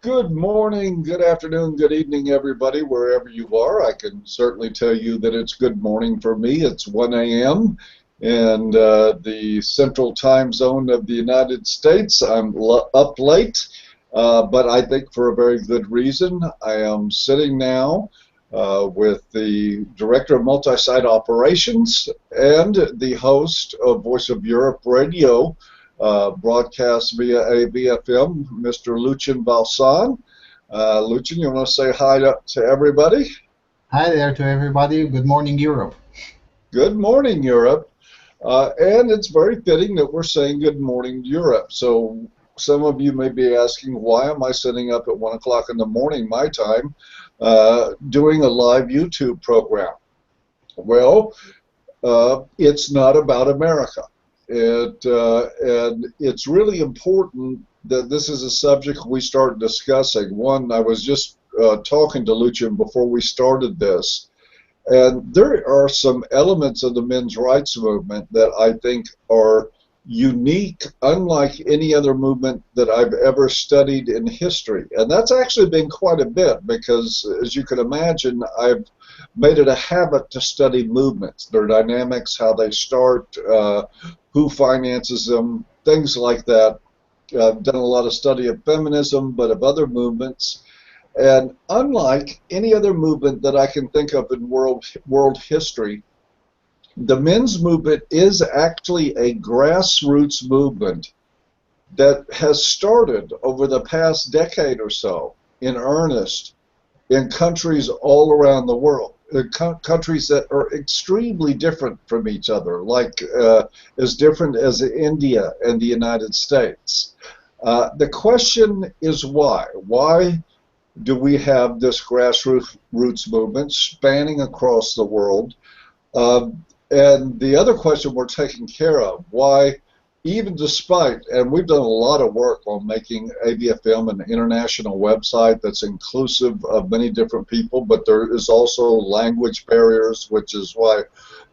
Good morning, good afternoon, good evening, everybody, wherever you are. I can certainly tell you that it's good morning for me. It's 1 a.m. in the central time zone of the United States. I'm up late, but I think for a very good reason. I am sitting now with the Director of Multisite Operations and the host of Voice of Europe Radio, broadcast via AVfM, Mr. Lucian Valsan. Lucian, you want to say hi to everybody? Hi there to everybody. Good morning, Europe. Good morning, Europe. And it's very fitting that we're saying good morning, Europe. So some of you may be asking, why am I sitting up at 1 o'clock in the morning, my time, doing a live YouTube program? Well, it's not about America. And it's really important that this is a subject we start discussing. One, I was just talking to Lucian before we started this, and there are some elements of the men's rights movement that I think are unique, unlike any other movement that I've ever studied in history. And that's actually been quite a bit because, as you can imagine, I've made it a habit to study movements, their dynamics, how they start, who finances them, things like that. I've done a lot of study of feminism, but of other movements. And unlike any other movement that I can think of in world history, the men's movement is actually a grassroots movement that has started over the past decade or so in earnest in countries all around the world, countries that are extremely different from each other, like as different as India and the United States. The question is why? Why do we have this grassroots movement spanning across the world? And the other question we're taking care of, why, even despite, and we've done a lot of work on making AVfM an international website that's inclusive of many different people, but there is also language barriers, which is why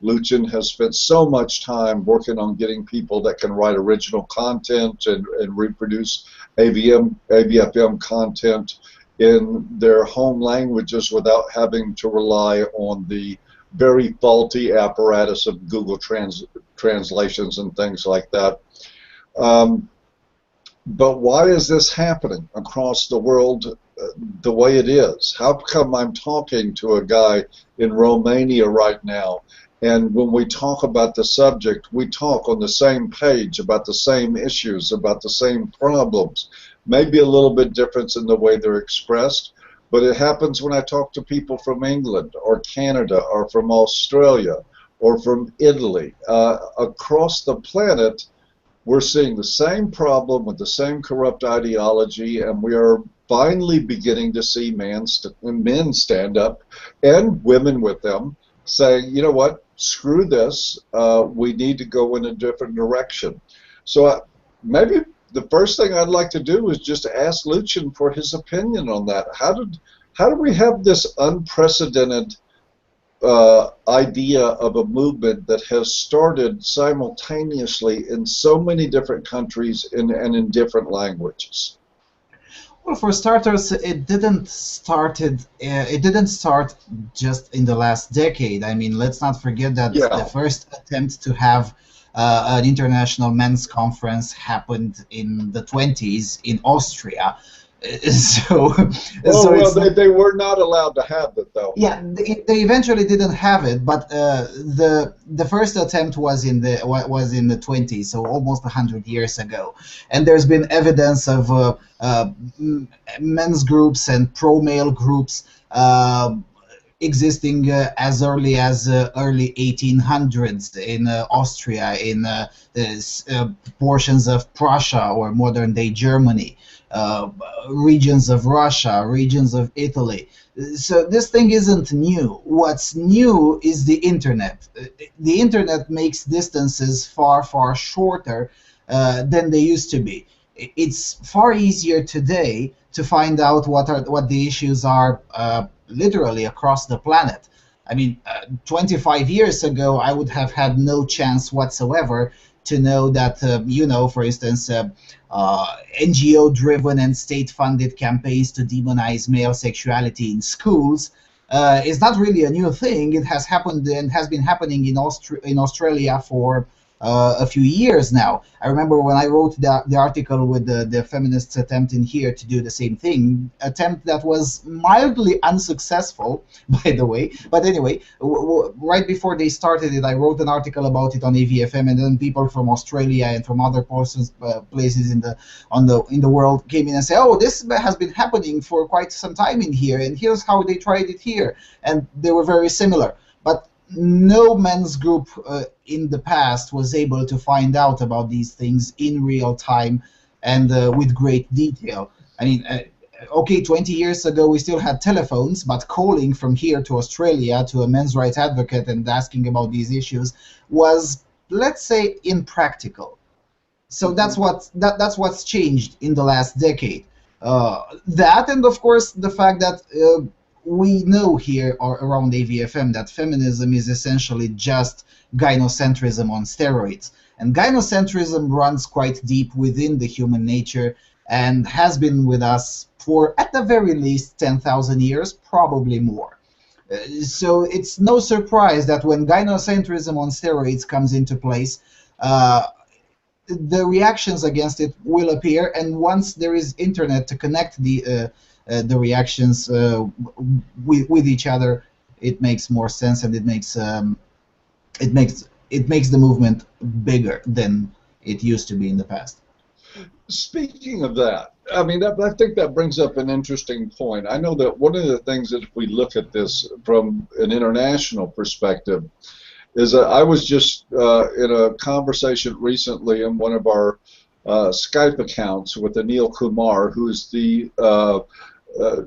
Lucian has spent so much time working on getting people that can write original content and reproduce AVfM content in their home languages without having to rely on the very faulty apparatus of Google translations and things like that. But why is this happening across the world the way it is? How come I'm talking to a guy in Romania right now, and when we talk about the subject, we talk on the same page about the same issues, about the same problems, maybe a little bit difference in the way they're expressed, but it happens when I talk to people from England or Canada or from Australia or from Italy. Across the planet, we're seeing the same problem with the same corrupt ideology, and we are finally beginning to see men stand up, and women with them, saying, you know what, screw this, we need to go in a different direction. So maybe the first thing I'd like to do is just ask Lucian for his opinion on that. How do we have this unprecedented idea of a movement that has started simultaneously in so many different countries and in different languages? Well, for starters, it didn't start just in the last decade. I mean, let's not forget that the first attempt to have an international men's conference happened in the 20s in Austria. They were not allowed to have it, though. Yeah, they eventually didn't have it, but the first attempt was in the 20s, so almost 100 years ago. And there's been evidence of men's groups and pro-male groups existing as early as early 1800s in Austria, in portions of Prussia or modern-day Germany. Regions of Russia, regions of Italy. So this thing isn't new. What's new is the internet. The internet makes distances far, far shorter than they used to be. It's far easier today to find out what the issues are literally across the planet. I mean, 25 years ago, I would have had no chance whatsoever to know that, for instance, NGO-driven and state-funded campaigns to demonize male sexuality in schools is not really a new thing. It has happened and has been happening in Australia for a few years now. I remember when I wrote the article with the feminists' attempt in here to do the same thing, attempt that was mildly unsuccessful, by the way. But anyway, right before they started it, I wrote an article about it on AVfM, and then people from Australia and from other places in the world came in and said, "Oh, this has been happening for quite some time in here, and here's how they tried it here," and they were very similar. But no men's group in the past was able to find out about these things in real time and with great detail. I mean, okay, 20 years ago we still had telephones, but calling from here to Australia to a men's rights advocate and asking about these issues was, let's say, impractical. So that's what's changed in the last decade. That, and of course the fact that we know here around AVfM that feminism is essentially just gynocentrism on steroids. And gynocentrism runs quite deep within the human nature and has been with us for, at the very least, 10,000 years, probably more. So it's no surprise that when gynocentrism on steroids comes into place, the reactions against it will appear, and once there is internet to connect the reactions with each other, it makes more sense, and it makes the movement bigger than it used to be in the past. Speaking of that, I mean, I think that brings up an interesting point. I know that one of the things that if we look at this from an international perspective is that I was just in a conversation recently in one of our Skype accounts with Anil Kumar, who is the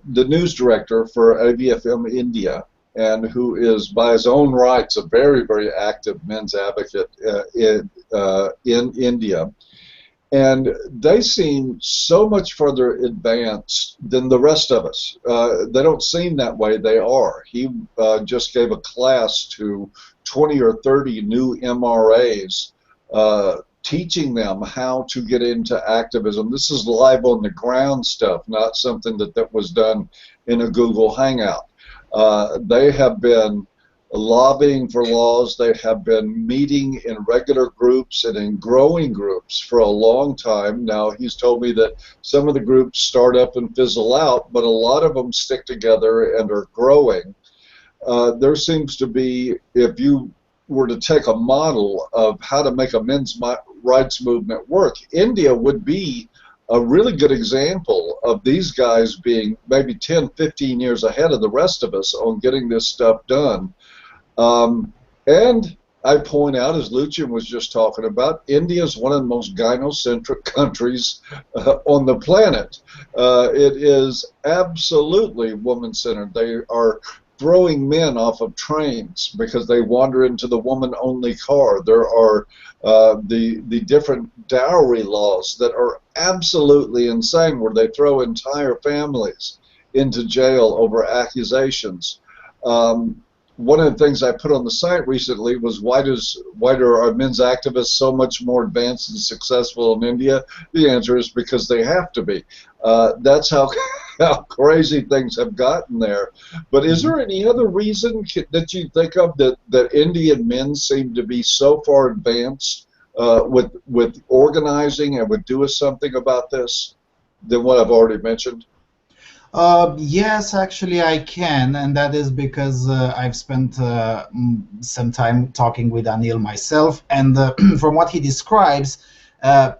news director for AVfM India, and who is, by his own rights, a very, very active men's advocate in India. And they seem so much further advanced than the rest of us. They don't seem that way. They are. He just gave a class to 20 or 30 new MRAs, teaching them how to get into activism. This is live on the ground stuff, not something that was done in a Google Hangout. They have been lobbying for laws. They have been meeting in regular groups and in growing groups for a long time. Now, he's told me that some of the groups start up and fizzle out, but a lot of them stick together and are growing. There seems to be, if you were to take a model of how to make a men's rights movement work, India would be a really good example of these guys being maybe 10, 15 years ahead of the rest of us on getting this stuff done. And I point out, as Lucian was just talking about, India is one of the most gynocentric countries on the planet. It is absolutely woman-centered. They are throwing men off of trains because they wander into the woman-only car. There are the different dowry laws that are absolutely insane, where they throw entire families into jail over accusations. One of the things I put on the site recently was why are men's activists so much more advanced and successful in India? The answer is because they have to be. That's how crazy things have gotten there. But is there any other reason that you think of that Indian men seem to be so far advanced with organizing and with doing something about this than what I've already mentioned? Yes, actually I can, and that is because I've spent some time talking with Anil myself, and from what he describes,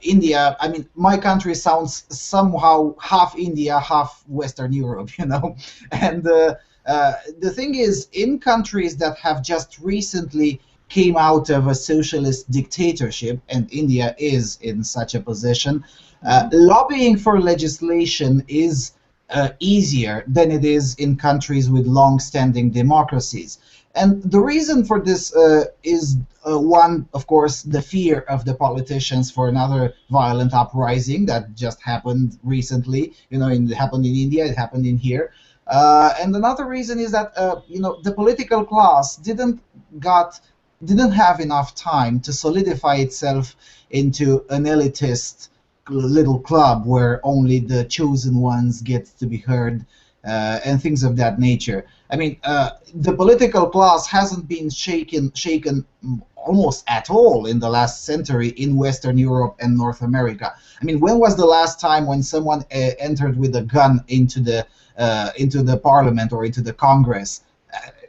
India, I mean, my country sounds somehow half India, half Western Europe, you know, and the thing is, in countries that have just recently came out of a socialist dictatorship, and India is in such a position, lobbying for legislation is easier than it is in countries with long-standing democracies. And the reason for this is one, of course, the fear of the politicians for another violent uprising that just happened recently. You know, it happened in India, it happened in here. And another reason is that, you know, the political class didn't got didn't have enough time to solidify itself into an elitist little club where only the chosen ones get to be heard, and things of that nature. I mean, the political class hasn't been shaken almost at all in the last century in Western Europe and North America. I mean, when was the last time when someone entered with a gun into the parliament or into the Congress?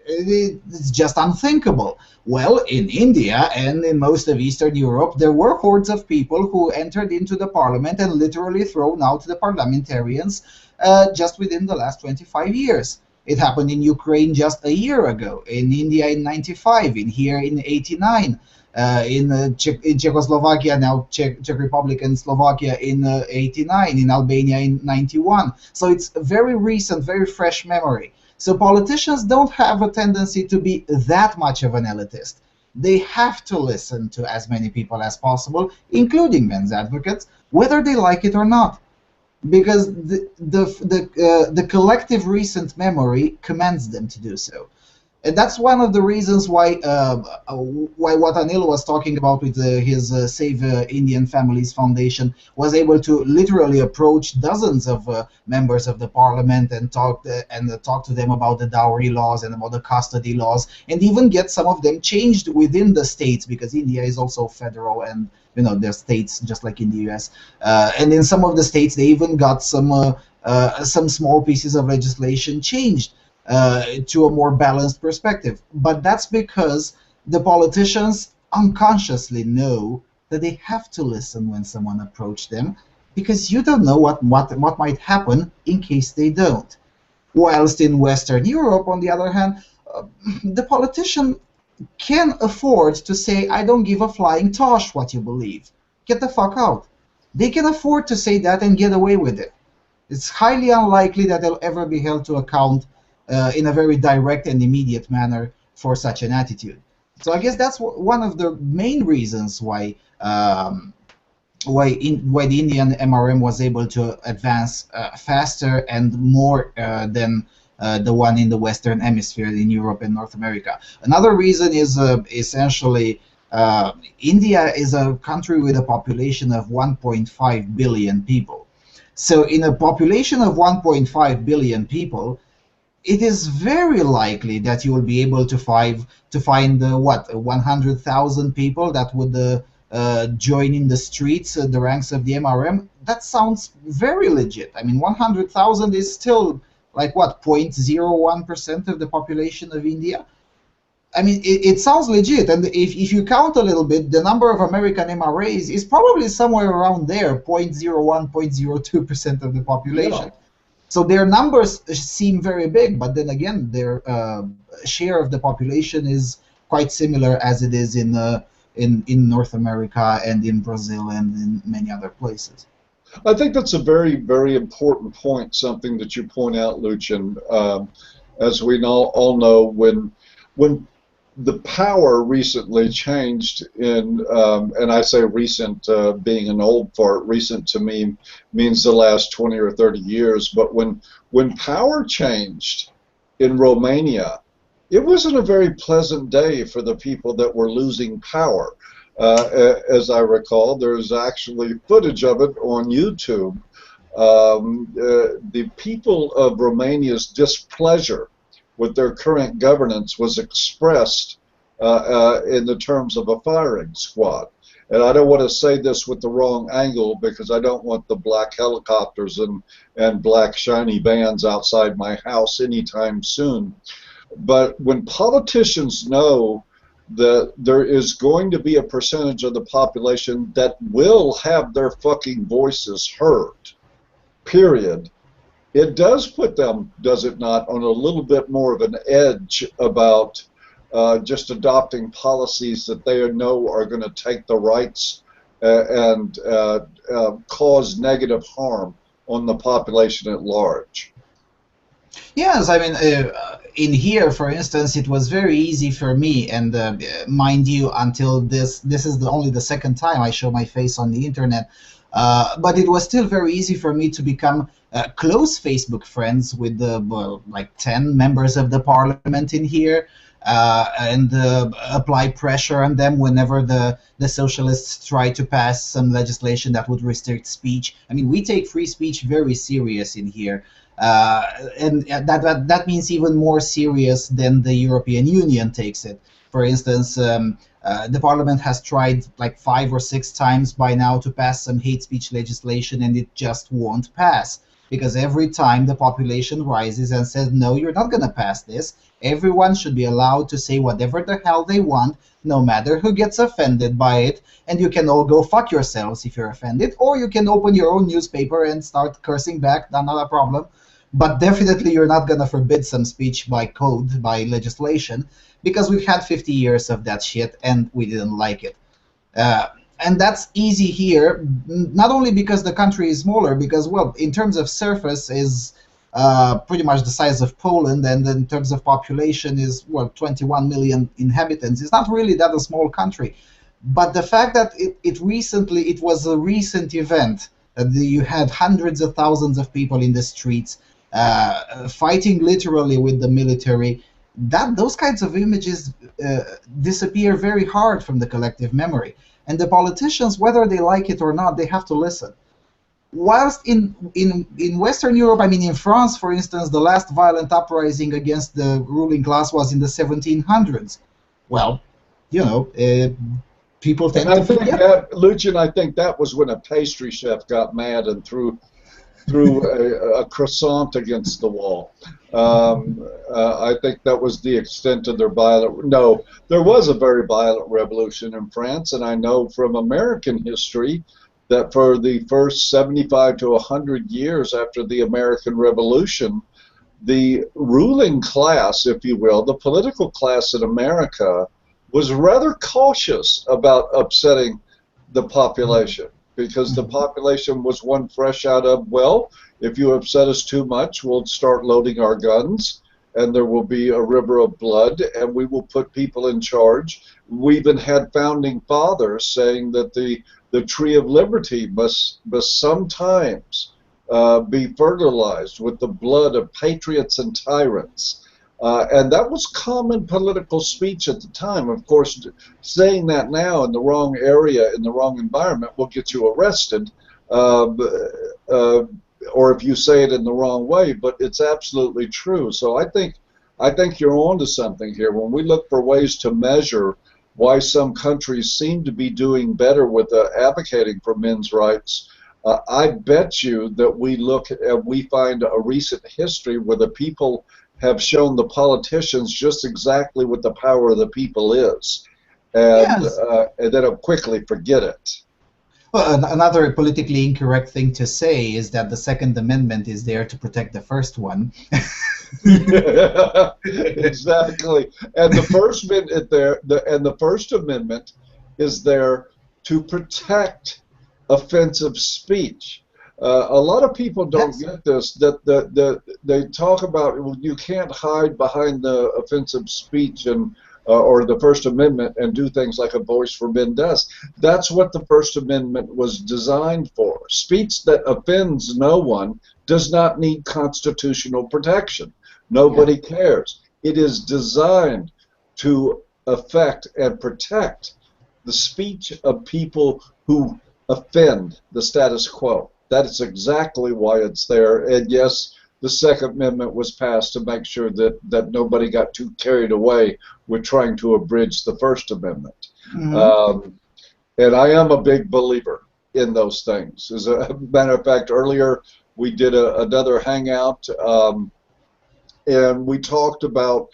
It's just unthinkable. Well, in India and in most of Eastern Europe, there were hordes of people who entered into the parliament and literally thrown out the parliamentarians just within the last 25 years. It happened in Ukraine just a year ago, in India in 95, in here in 89, in Czechoslovakia, now Czech Republic and Slovakia in 89, in Albania in 91. So it's a very recent, very fresh memory. So politicians don't have a tendency to be that much of an elitist. They have to listen to as many people as possible, including men's advocates, whether they like it or not, because the collective recent memory commands them to do so. And that's one of the reasons why what Anil was talking about with his Save Indian Families Foundation was able to literally approach dozens of members of the parliament and talk to them about the dowry laws and about the custody laws, and even get some of them changed within the states, because India is also federal, and there's states just like in the US. And in some of the states, they even got some small pieces of legislation changed to a more balanced perspective. But that's because the politicians unconsciously know that they have to listen when someone approaches them, because you don't know what might happen in case they don't. Whilst in Western Europe, on the other hand, the politician can afford to say, I don't give a flying tosh what you believe. Get the fuck out. They can afford to say that and get away with it. It's highly unlikely that they'll ever be held to account in a very direct and immediate manner for such an attitude. So I guess that's one of the main reasons why the Indian MRM was able to advance faster and more than the one in the Western Hemisphere, in Europe and North America. Another reason is essentially India is a country with a population of 1.5 billion people. So in a population of 1.5 billion people, it is very likely that you will be able to find 100,000 people that would join in the streets, the ranks of the MRM. That sounds very legit. I mean, 100,000 is still like what, 0.01% of the population of India? I mean, it sounds legit, and if you count a little bit, the number of American MRAs is probably somewhere around there, 0.01, 0.02% of the population. Yeah. So their numbers seem very big, but then again, their share of the population is quite similar as it is in North America and in Brazil and in many other places. I think that's a very, very important point, something that you point out, Lucian. As we all know, when the power recently changed in, and I say recent being an old fart, recent to me means the last 20 or 30 years, but when power changed in Romania, it wasn't a very pleasant day for the people that were losing power. As I recall, there's actually footage of it on YouTube. The people of Romania's displeasure with their current governance was expressed in the terms of a firing squad. And I don't want to say this with the wrong angle, because I don't want the black helicopters and black shiny vans outside my house anytime soon. But when politicians know that there is going to be a percentage of the population that will have their fucking voices heard, period, it does put them, does it not, on a little bit more of an edge about just adopting policies that they know are going to take the rights and cause negative harm on the population at large. Yes, I mean, in here, for instance, it was very easy for me, and mind you, until this is only the second time I show my face on the internet, but it was still very easy for me to become close Facebook friends with like 10 members of the parliament in here, and apply pressure on them whenever the socialists try to pass some legislation that would restrict speech. I mean, we take free speech very serious in here. And that means even more serious than the European Union takes it. For instance, the parliament has tried like 5 or 6 times by now to pass some hate speech legislation, and it just won't pass. Because every time the population rises and says, no, you're not going to pass this, everyone should be allowed to say whatever the hell they want, no matter who gets offended by it, and you can all go fuck yourselves if you're offended, or you can open your own newspaper and start cursing back, not a problem. But definitely you're not going to forbid some speech by code, by legislation, because we've had 50 years of that shit and we didn't like it. And that's easy here, not only because the country is smaller, because, well, in terms of surface is pretty much the size of Poland, and in terms of population is, well, 21 million inhabitants. It's not really that a small country. But the fact that it was a recent event, you had hundreds of thousands of people in the streets fighting literally with the military, those kinds of images disappear very hard from the collective memory. And the politicians, whether they like it or not, they have to listen. Whilst in Western Europe, I mean in France, for instance, the last violent uprising against the ruling class was in the 1700s. Well, you know, people tend to forget. That, Lucian, I think that was when a pastry chef got mad and threw a croissant against the wall. I think that was the extent of their violent. No, there was a very violent revolution in France, and I know from American history that for the first 75 to 100 years after the American Revolution, the ruling class, if you will, the political class in America, was rather cautious about upsetting the population, because the population was one fresh out of, well, if you upset us too much, we'll start loading our guns, and there will be a river of blood, and we will put people in charge. We even had founding fathers saying that the tree of liberty must sometimes be fertilized with the blood of patriots and tyrants. And that was common political speech at the time. Of course, saying that now in the wrong area, in the wrong environment, will get you arrested, or if you say it in the wrong way, but it's absolutely true. So I think you're onto something here. When we look for ways to measure why some countries seem to be doing better with advocating for men's rights, I bet you that we find a recent history where the people have shown the politicians just exactly what the power of the people is, and Yes. And then quickly forget it. Well, another politically incorrect thing to say is that the Second Amendment is there to protect the first one. Exactly, and the First Amendment is there to protect offensive speech. A lot of people don't get this, that they talk about, well, you can't hide behind the offensive speech and or the First Amendment and do things like a Voice for Men does. That's what the First Amendment was designed for. Speech that offends no one does not need constitutional protection. Nobody cares. It is designed to affect and protect the speech of people who offend the status quo. That is exactly why it's there. And yes, the Second Amendment was passed to make sure that nobody got too carried away with trying to abridge the First Amendment. Mm-hmm. And I am a big believer in those things. As a matter of fact, earlier we did another hangout, and we talked about,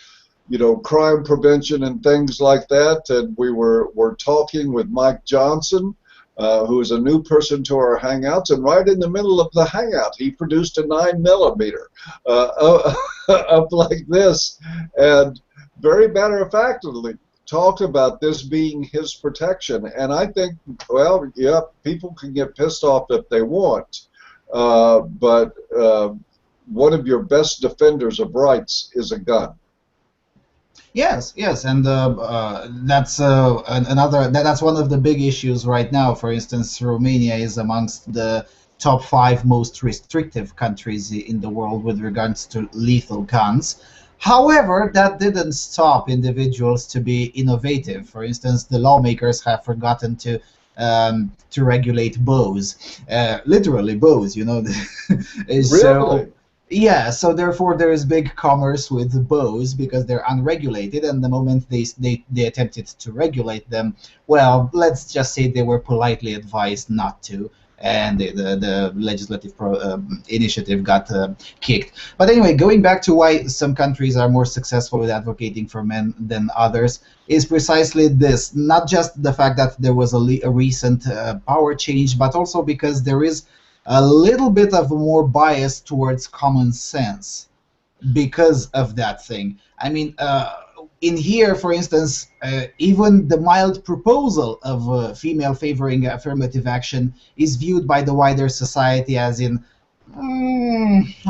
you know, crime prevention and things like that. And we were talking with Mike Johnson, who is a new person to our hangouts, and right in the middle of the hangout, he produced a 9mm up like this, and very matter-of-factly talked about this being his protection. And I think, well, yeah, people can get pissed off if they want, but one of your best defenders of rights is a gun. Yes, and that's that's one of the big issues right now. For instance, Romania is amongst the top 5 most restrictive countries in the world with regards to lethal guns. However, that didn't stop individuals to be innovative. For instance, the lawmakers have forgotten to regulate bows, literally bows. So Really? yeah, so therefore there is big commerce with bows because they're unregulated, and the moment they attempted to regulate them, well, let's just say they were politely advised not to, and the legislative initiative got kicked. But anyway, going back to why some countries are more successful with advocating for men than others is precisely this: not just the fact that there was a recent power change, but also because there is a little bit of more bias towards common sense because of that thing. I mean, in here, for instance, even the mild proposal of female favoring affirmative action is viewed by the wider society as in,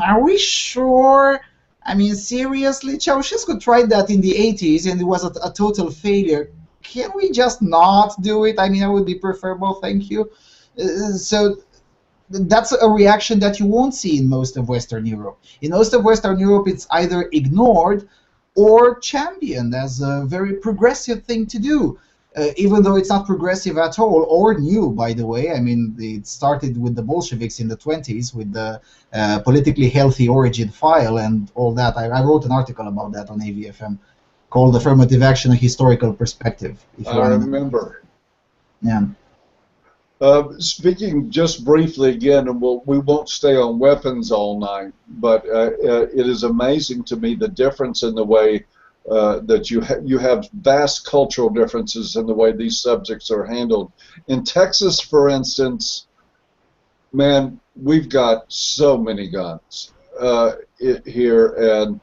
are we sure? I mean, seriously, Ceausescu tried that in the 80s and it was a total failure. Can we just not do it? I mean, I would be preferable, thank you. So that's a reaction that you won't see in most of Western Europe. In most of Western Europe, it's either ignored or championed as a very progressive thing to do, even though it's not progressive at all or new, by the way. I mean, it started with the Bolsheviks in the 20s with the politically healthy origin file and all that. I wrote an article about that on AVfM called Affirmative Action, a Historical Perspective. If you I want to, remember. yeah. Speaking just briefly again, and we won't stay on weapons all night, but it is amazing to me the difference in the way that you have vast cultural differences in the way these subjects are handled. In Texas, for instance, man, we've got so many guns here, and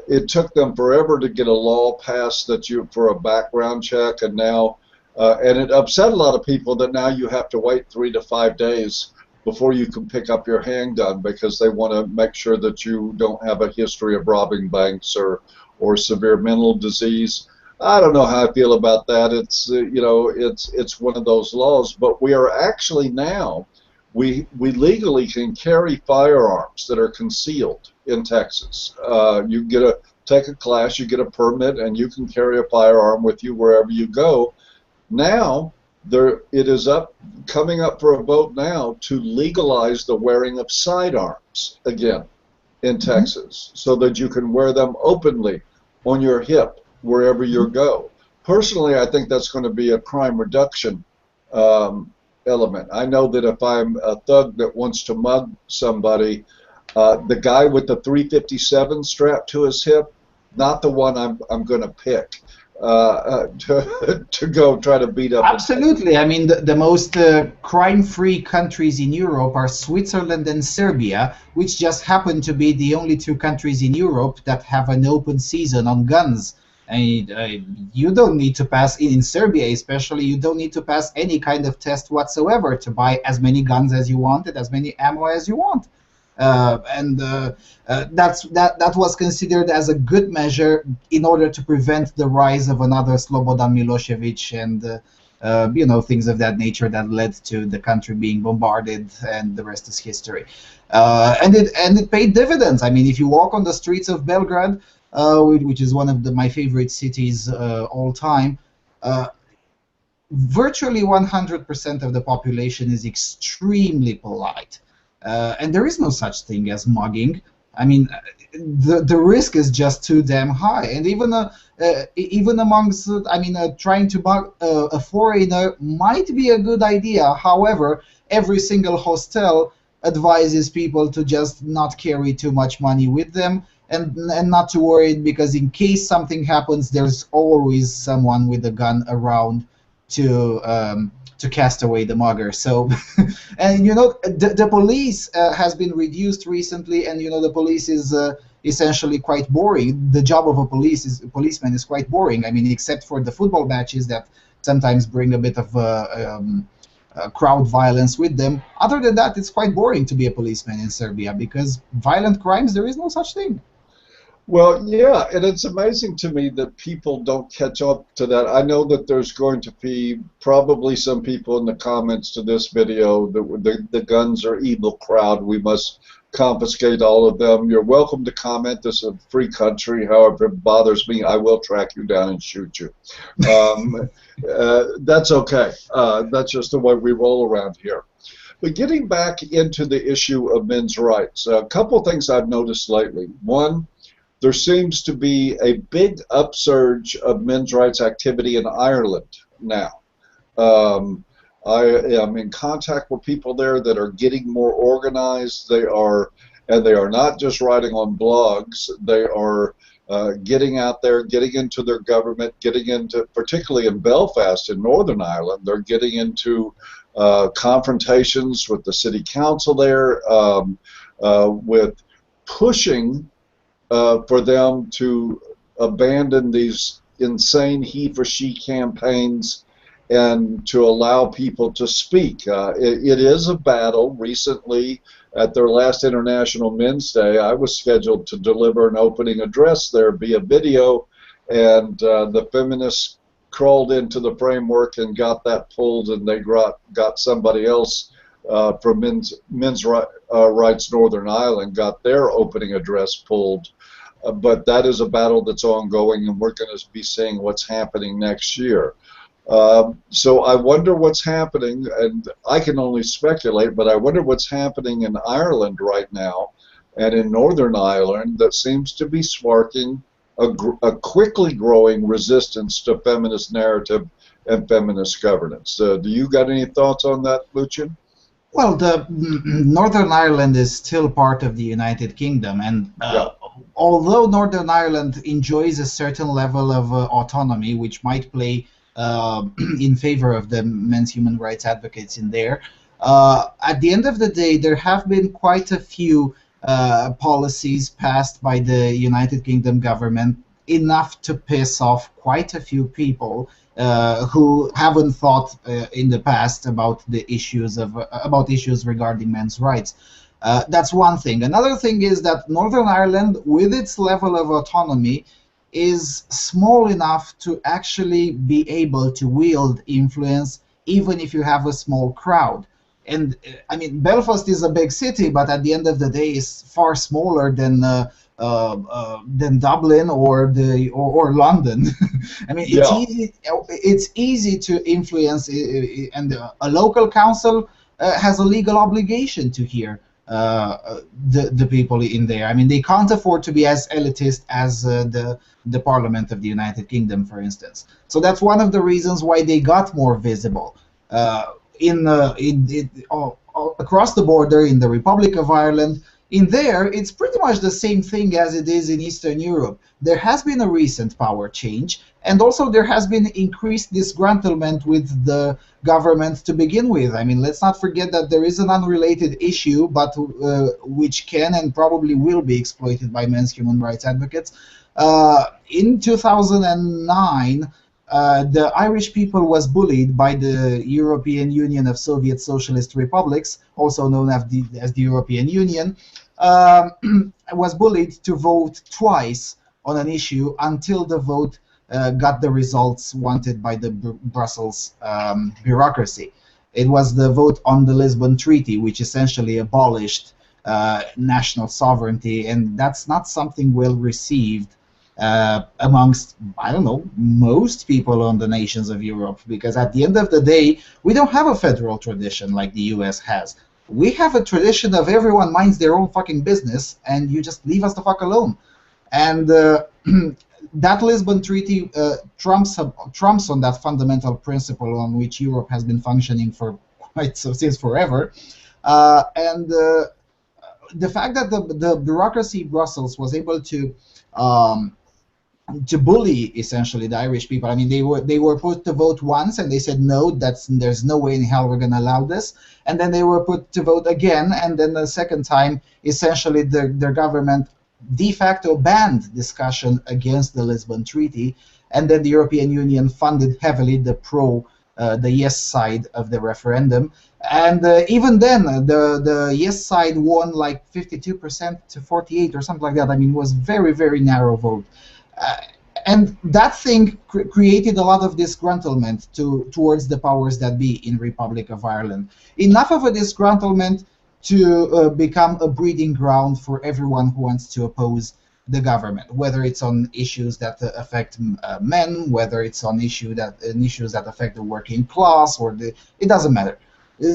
it took them forever to get a law passed that for a background check, and now. And it upset a lot of people that now you have to wait 3 to 5 days before you can pick up your handgun because they want to make sure that you don't have a history of robbing banks or severe mental disease. I don't know how I feel about that. It's it's one of those laws, but we are actually now we legally can carry firearms that are concealed in Texas. You take a class, you get a permit, and you can carry a firearm with you wherever you go. Now, it is coming up for a vote now to legalize the wearing of sidearms again in Texas, so that you can wear them openly on your hip wherever you go. Personally, I think that's going to be a crime reduction element. I know that if I'm a thug that wants to mug somebody, the guy with the 357 strapped to his hip, not the one I'm going to pick. To go try to beat up. Absolutely. I mean, the most crime-free countries in Europe are Switzerland and Serbia, which just happen to be the only two countries in Europe that have an open season on guns. And you don't need to pass, in Serbia especially, you don't need to pass any kind of test whatsoever to buy as many guns as you wanted, as many ammo as you want. That was considered as a good measure in order to prevent the rise of another Slobodan Milosevic and things of that nature that led to the country being bombarded, and the rest is history. And it paid dividends. I mean, if you walk on the streets of Belgrade, which is one of my favorite cities all time, virtually 100% of the population is extremely polite. And there is no such thing as mugging. I mean, the risk is just too damn high. And even amongst, trying to mug a foreigner might be a good idea. However, every single hostel advises people to just not carry too much money with them and not to worry, because in case something happens, there's always someone with a gun around to cast away the mugger. So, and the police has been reduced recently, and the police is essentially quite boring. The job of a policeman is quite boring. I mean, except for the football matches that sometimes bring a bit of crowd violence with them. Other than that, it's quite boring to be a policeman in Serbia, because violent crimes, there is no such thing. Well, yeah, and it's amazing to me that people don't catch up to that. I know that there's going to be probably some people in the comments to this video that the guns are evil crowd. We must confiscate all of them. You're welcome to comment. This is a free country. However, it bothers me, I will track you down and shoot you. Um, that's okay. That's just the way we roll around here. But getting back into the issue of men's rights, a couple things I've noticed lately. One, there seems to be a big upsurge of men's rights activity in Ireland now. Um, I am in contact with people there that are getting more organized. And they are not just writing on blogs. They are getting out there, getting into their government, getting into, particularly in Belfast in Northern Ireland, they're getting into confrontations with the city council there, with pushing for them to abandon these insane he for she campaigns and to allow people to speak. It is a battle. Recently, at their last International Men's Day, I was scheduled to deliver an opening address there via video, and the feminists crawled into the framework and got that pulled, and they got somebody else from Men's Rights Northern Ireland got their opening address pulled. But that is a battle that's ongoing, and we're going to be seeing what's happening next year. So I wonder what's happening, and I can only speculate, but I wonder what's happening in Ireland right now and in Northern Ireland that seems to be sparking a quickly growing resistance to feminist narrative and feminist governance. Do you got any thoughts on that, Lucian? Well, the Northern Ireland is still part of the United Kingdom, and Yeah. although Northern Ireland enjoys a certain level of autonomy, which might play in favor of the men's human rights advocates in there, at the end of the day, there have been quite a few policies passed by the United Kingdom government, enough to piss off quite a few people who haven't thought in the past about the issues of about issues regarding men's rights. That's one thing. Another thing is that Northern Ireland, with its level of autonomy, is small enough to actually be able to wield influence, even if you have a small crowd. And I mean, Belfast is a big city, but at the end of the day, it's far smaller than Dublin or London. I mean, it's Yeah. easy. It's easy to influence, and a local council has a legal obligation to hear the people in there. I mean, they can't afford to be as elitist as the Parliament of the United Kingdom, for instance. So that's one of the reasons why they got more visible. Across the border in the Republic of Ireland, in there, it's pretty much the same thing as it is in Eastern Europe. There has been a recent power change, and also there has been increased disgruntlement with the government to begin with. I mean, let's not forget that there is an unrelated issue, but which can and probably will be exploited by men's human rights advocates. In 2009, the Irish people was bullied by the European Union of Soviet Socialist Republics, also known as the European Union, was bullied to vote twice on an issue until the vote got the results wanted by the Brussels bureaucracy. It was the vote on the Lisbon Treaty, which essentially abolished national sovereignty, and that's not something well received amongst, I don't know, most people on the nations of Europe, because at the end of the day, we don't have a federal tradition like the US has. We have a tradition of everyone minds their own fucking business, and you just leave us the fuck alone. And that Lisbon Treaty trumps on that fundamental principle on which Europe has been functioning for since forever. And the fact that the bureaucracy Brussels was able to bully essentially the Irish people. I mean, they were put to vote once, and they said no, there's no way in hell we're going to allow this. And then they were put to vote again, and then the second time, essentially their government de facto banned discussion against the Lisbon Treaty, and then the European Union funded heavily the pro the yes side of the referendum. And even then, the yes side won like 52% to 48 or something like that. I mean, it was very, very narrow vote. Uh, and that thing created a lot of disgruntlement towards the powers that be in Republic of Ireland. Enough of a disgruntlement to become a breeding ground for everyone who wants to oppose the government, whether it's on issues that affect men, whether it's on issues that affect the working class, it doesn't matter.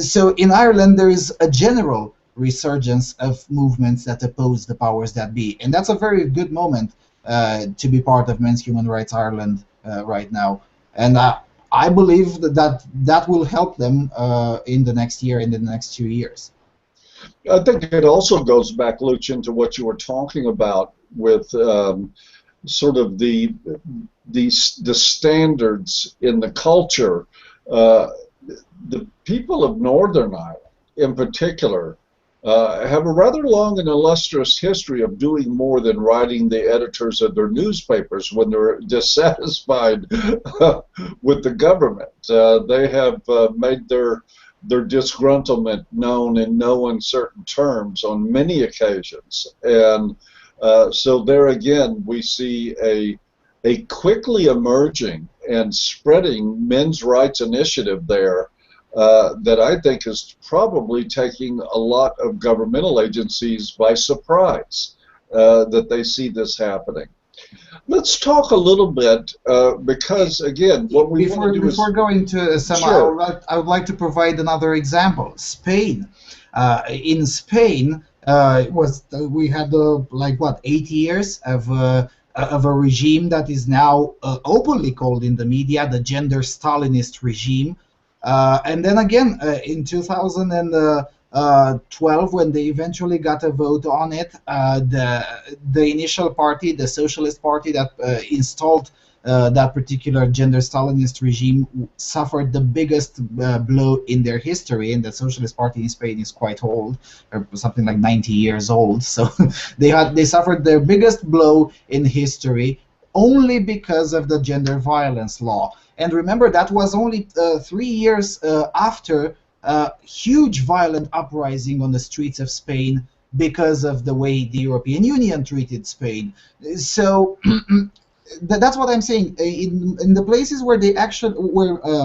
So in Ireland, there is a general resurgence of movements that oppose the powers that be, and that's a very good moment to be part of Men's Human Rights Ireland right now. And I believe that will help them in the next year, in the next 2 years. I think it also goes back, Lucian, to what you were talking about with sort of the standards in the culture. The people of Northern Ireland, in particular, have a rather long and illustrious history of doing more than writing the editors of their newspapers when they're dissatisfied with the government. They have made their disgruntlement known in no uncertain terms on many occasions. And so there again, we see a quickly emerging and spreading men's rights initiative there that I think is probably taking a lot of governmental agencies by surprise that they see this happening. Let's talk a little bit because, again, what we want to do before going to some, sure. I would like to provide another example. Spain. In Spain, we had like what 80 years of a regime that is now openly called in the media the gender Stalinist regime. And then again, in 2012, when they eventually got a vote on it, the initial party, the Socialist Party that installed that particular gender Stalinist regime, suffered the biggest blow in their history. And the Socialist Party in Spain is quite old, or something like 90 years old. So they suffered their biggest blow in history only because of the gender violence law. And remember, that was only 3 years after a huge violent uprising on the streets of Spain because of the way the European Union treated Spain. So that's what I'm saying. In the places where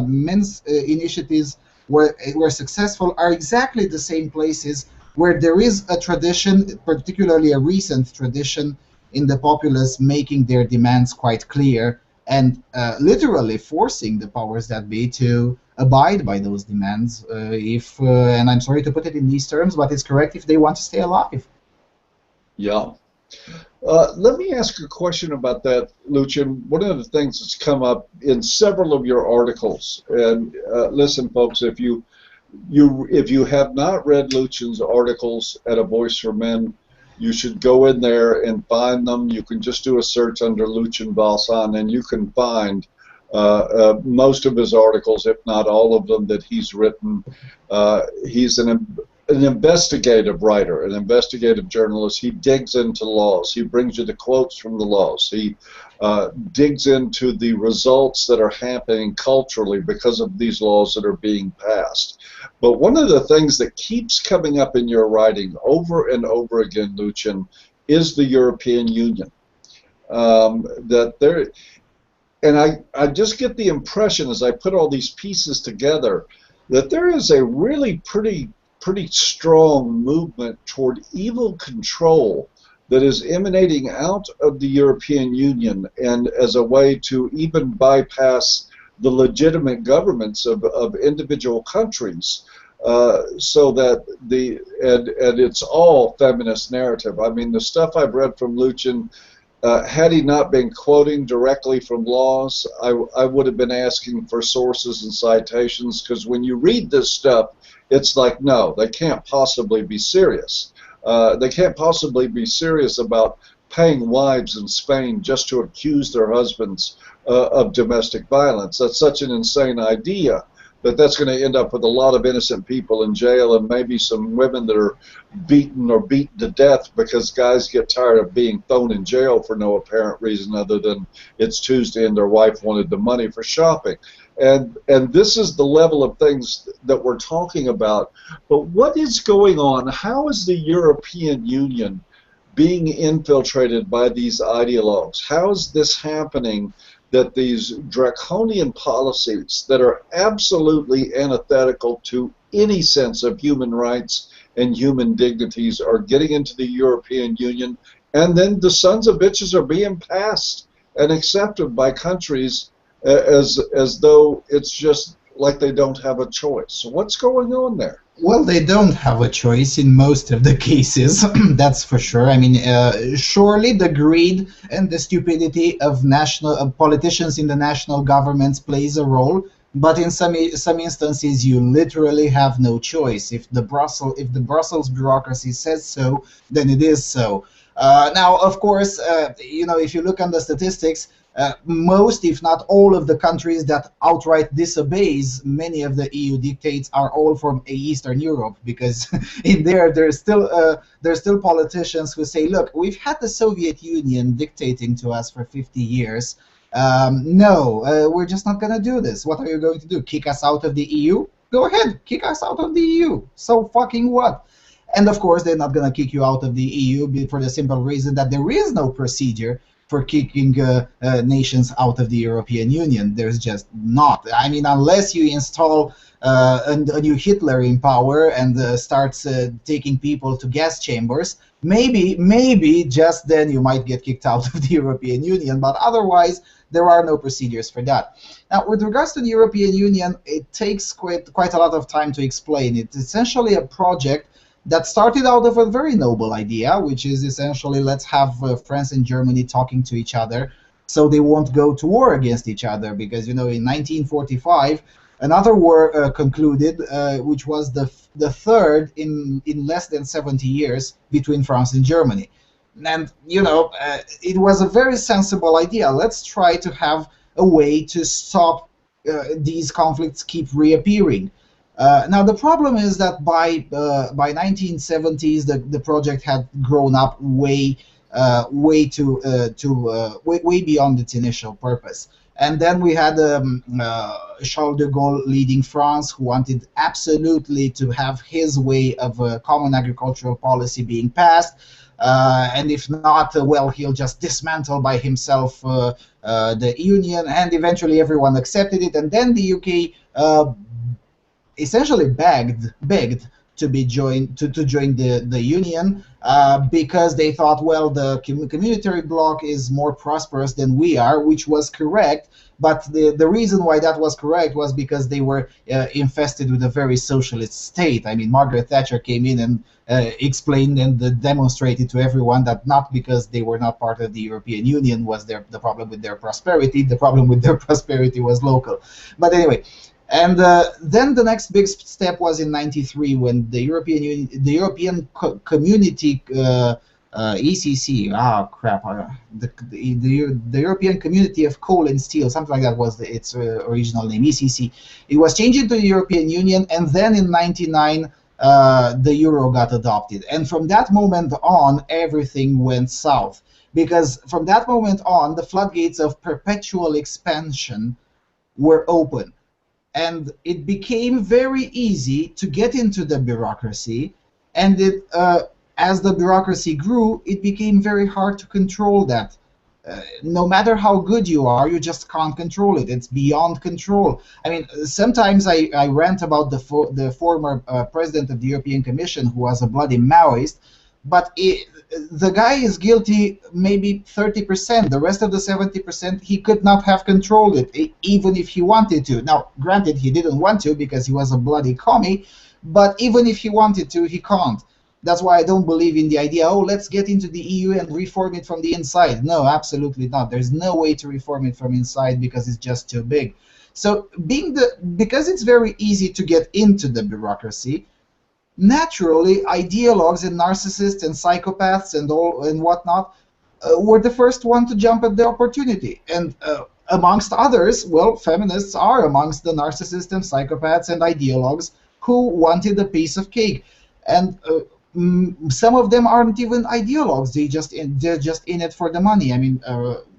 men's initiatives were successful are exactly the same places where there is a tradition, particularly a recent tradition, in the populace making their demands quite clear and literally forcing the powers that be to abide by those demands, and I'm sorry to put it in these terms, but it's correct if they want to stay alive. Yeah. Let me ask a question about that, Lucian. One of the things that's come up in several of your articles, and listen, folks, if you have not read Lucian's articles at A Voice for Men, you should go in there and find them. You can just do a search under Lucian Valsan, and you can find most of his articles, if not all of them, that he's written. He's an investigative writer, an investigative journalist. He digs into laws. He brings you the quotes from the laws. He digs into the results that are happening culturally because of these laws that are being passed. But one of the things that keeps coming up in your writing over and over again, Lucian, is the European Union. And I just get the impression as I put all these pieces together that there is a really pretty strong movement toward evil control that is emanating out of the European Union, and as a way to even bypass the legitimate governments of individual countries, so that and it's all feminist narrative. I mean, the stuff I've read from Lucian, had he not been quoting directly from laws, I would have been asking for sources and citations, because when you read this stuff, it's like, no, they can't possibly be serious. They can't possibly be serious about paying wives in Spain just to accuse their husbands of domestic violence. That's such an insane idea that that's going to end up with a lot of innocent people in jail, and maybe some women that are beaten to death because guys get tired of being thrown in jail for no apparent reason other than it's Tuesday and their wife wanted the money for shopping. And this is the level of things that we're talking about. But what is going on? How is the European Union being infiltrated by these ideologues? How is this happening, that these draconian policies that are absolutely antithetical to any sense of human rights and human dignities are getting into the European Union, and then the sons of bitches are being passed and accepted by countries as though it's just like they don't have a choice? So what's going on there? Well, they don't have a choice in most of the cases, that's for sure. I mean, surely the greed and the stupidity of national politicians in the national governments plays a role, but in some instances, you literally have no choice. If the Brussels bureaucracy says so, then it is so. Now, of course, if you look on the statistics, most, if not all, of the countries that outright disobeys many of the EU dictates are all from Eastern Europe, because in there's still politicians who say, look, we've had the Soviet Union dictating to us for 50 years. No, we're just not going to do this. What are you going to do? Kick us out of the EU? Go ahead, kick us out of the EU. So fucking what? And of course, they're not going to kick you out of the EU for the simple reason that there is no procedure for kicking nations out of the European Union. There's just not. I mean, unless you install a new Hitler in power and starts taking people to gas chambers, maybe just then you might get kicked out of the European Union, but otherwise there are no procedures for that. Now, with regards to the European Union, it takes quite a lot of time to explain. It's essentially a project that started out of a very noble idea, which is essentially, let's have France and Germany talking to each other so they won't go to war against each other. Because, in 1945, another war concluded, which was the third in less than 70 years between France and Germany. And, it was a very sensible idea. Let's try to have a way to stop these conflicts keep reappearing. Now the problem is that by 1970s the project had grown up way beyond its initial purpose, and then we had Charles de Gaulle leading France, who wanted absolutely to have his way of a common agricultural policy being passed, and if not, well, he'll just dismantle by himself the Union, and eventually everyone accepted it, and then the UK essentially begged to be joined to join the Union because they thought, well, the communitary bloc is more prosperous than we are, which was correct. But the reason why that was correct was because they were infested with a very socialist state. I mean, Margaret Thatcher came in and explained and demonstrated to everyone that not because they were not part of the European Union was the problem with their prosperity. The problem with their prosperity was local. But anyway. And then the next big step was in '93 when the European Union, the European Community ECC, the European Community of Coal and Steel, something like that was its original name, ECC. It was changed into the European Union, and then in '99 the euro got adopted. And from that moment on, everything went south, because from that moment on, the floodgates of perpetual expansion were open. And it became very easy to get into the bureaucracy, and as the bureaucracy grew, it became very hard to control that. No matter how good you are, you just can't control it. It's beyond control. I mean, sometimes I rant about the former president of the European Commission, who was a bloody Maoist, but the guy is guilty maybe 30%. The rest of the 70%, he could not have controlled it, even if he wanted to. Now, granted, he didn't want to because he was a bloody commie, but even if he wanted to, he can't. That's why I don't believe in the idea, oh, let's get into the EU and reform it from the inside. No, absolutely not. There's no way to reform it from inside because it's just too big. So because it's very easy to get into the bureaucracy, naturally, ideologues and narcissists and psychopaths and whatnot were the first one to jump at the opportunity. And amongst others, well, feminists are amongst the narcissists and psychopaths and ideologues who wanted a piece of cake. And some of them aren't even ideologues. They're just in it for the money. I mean,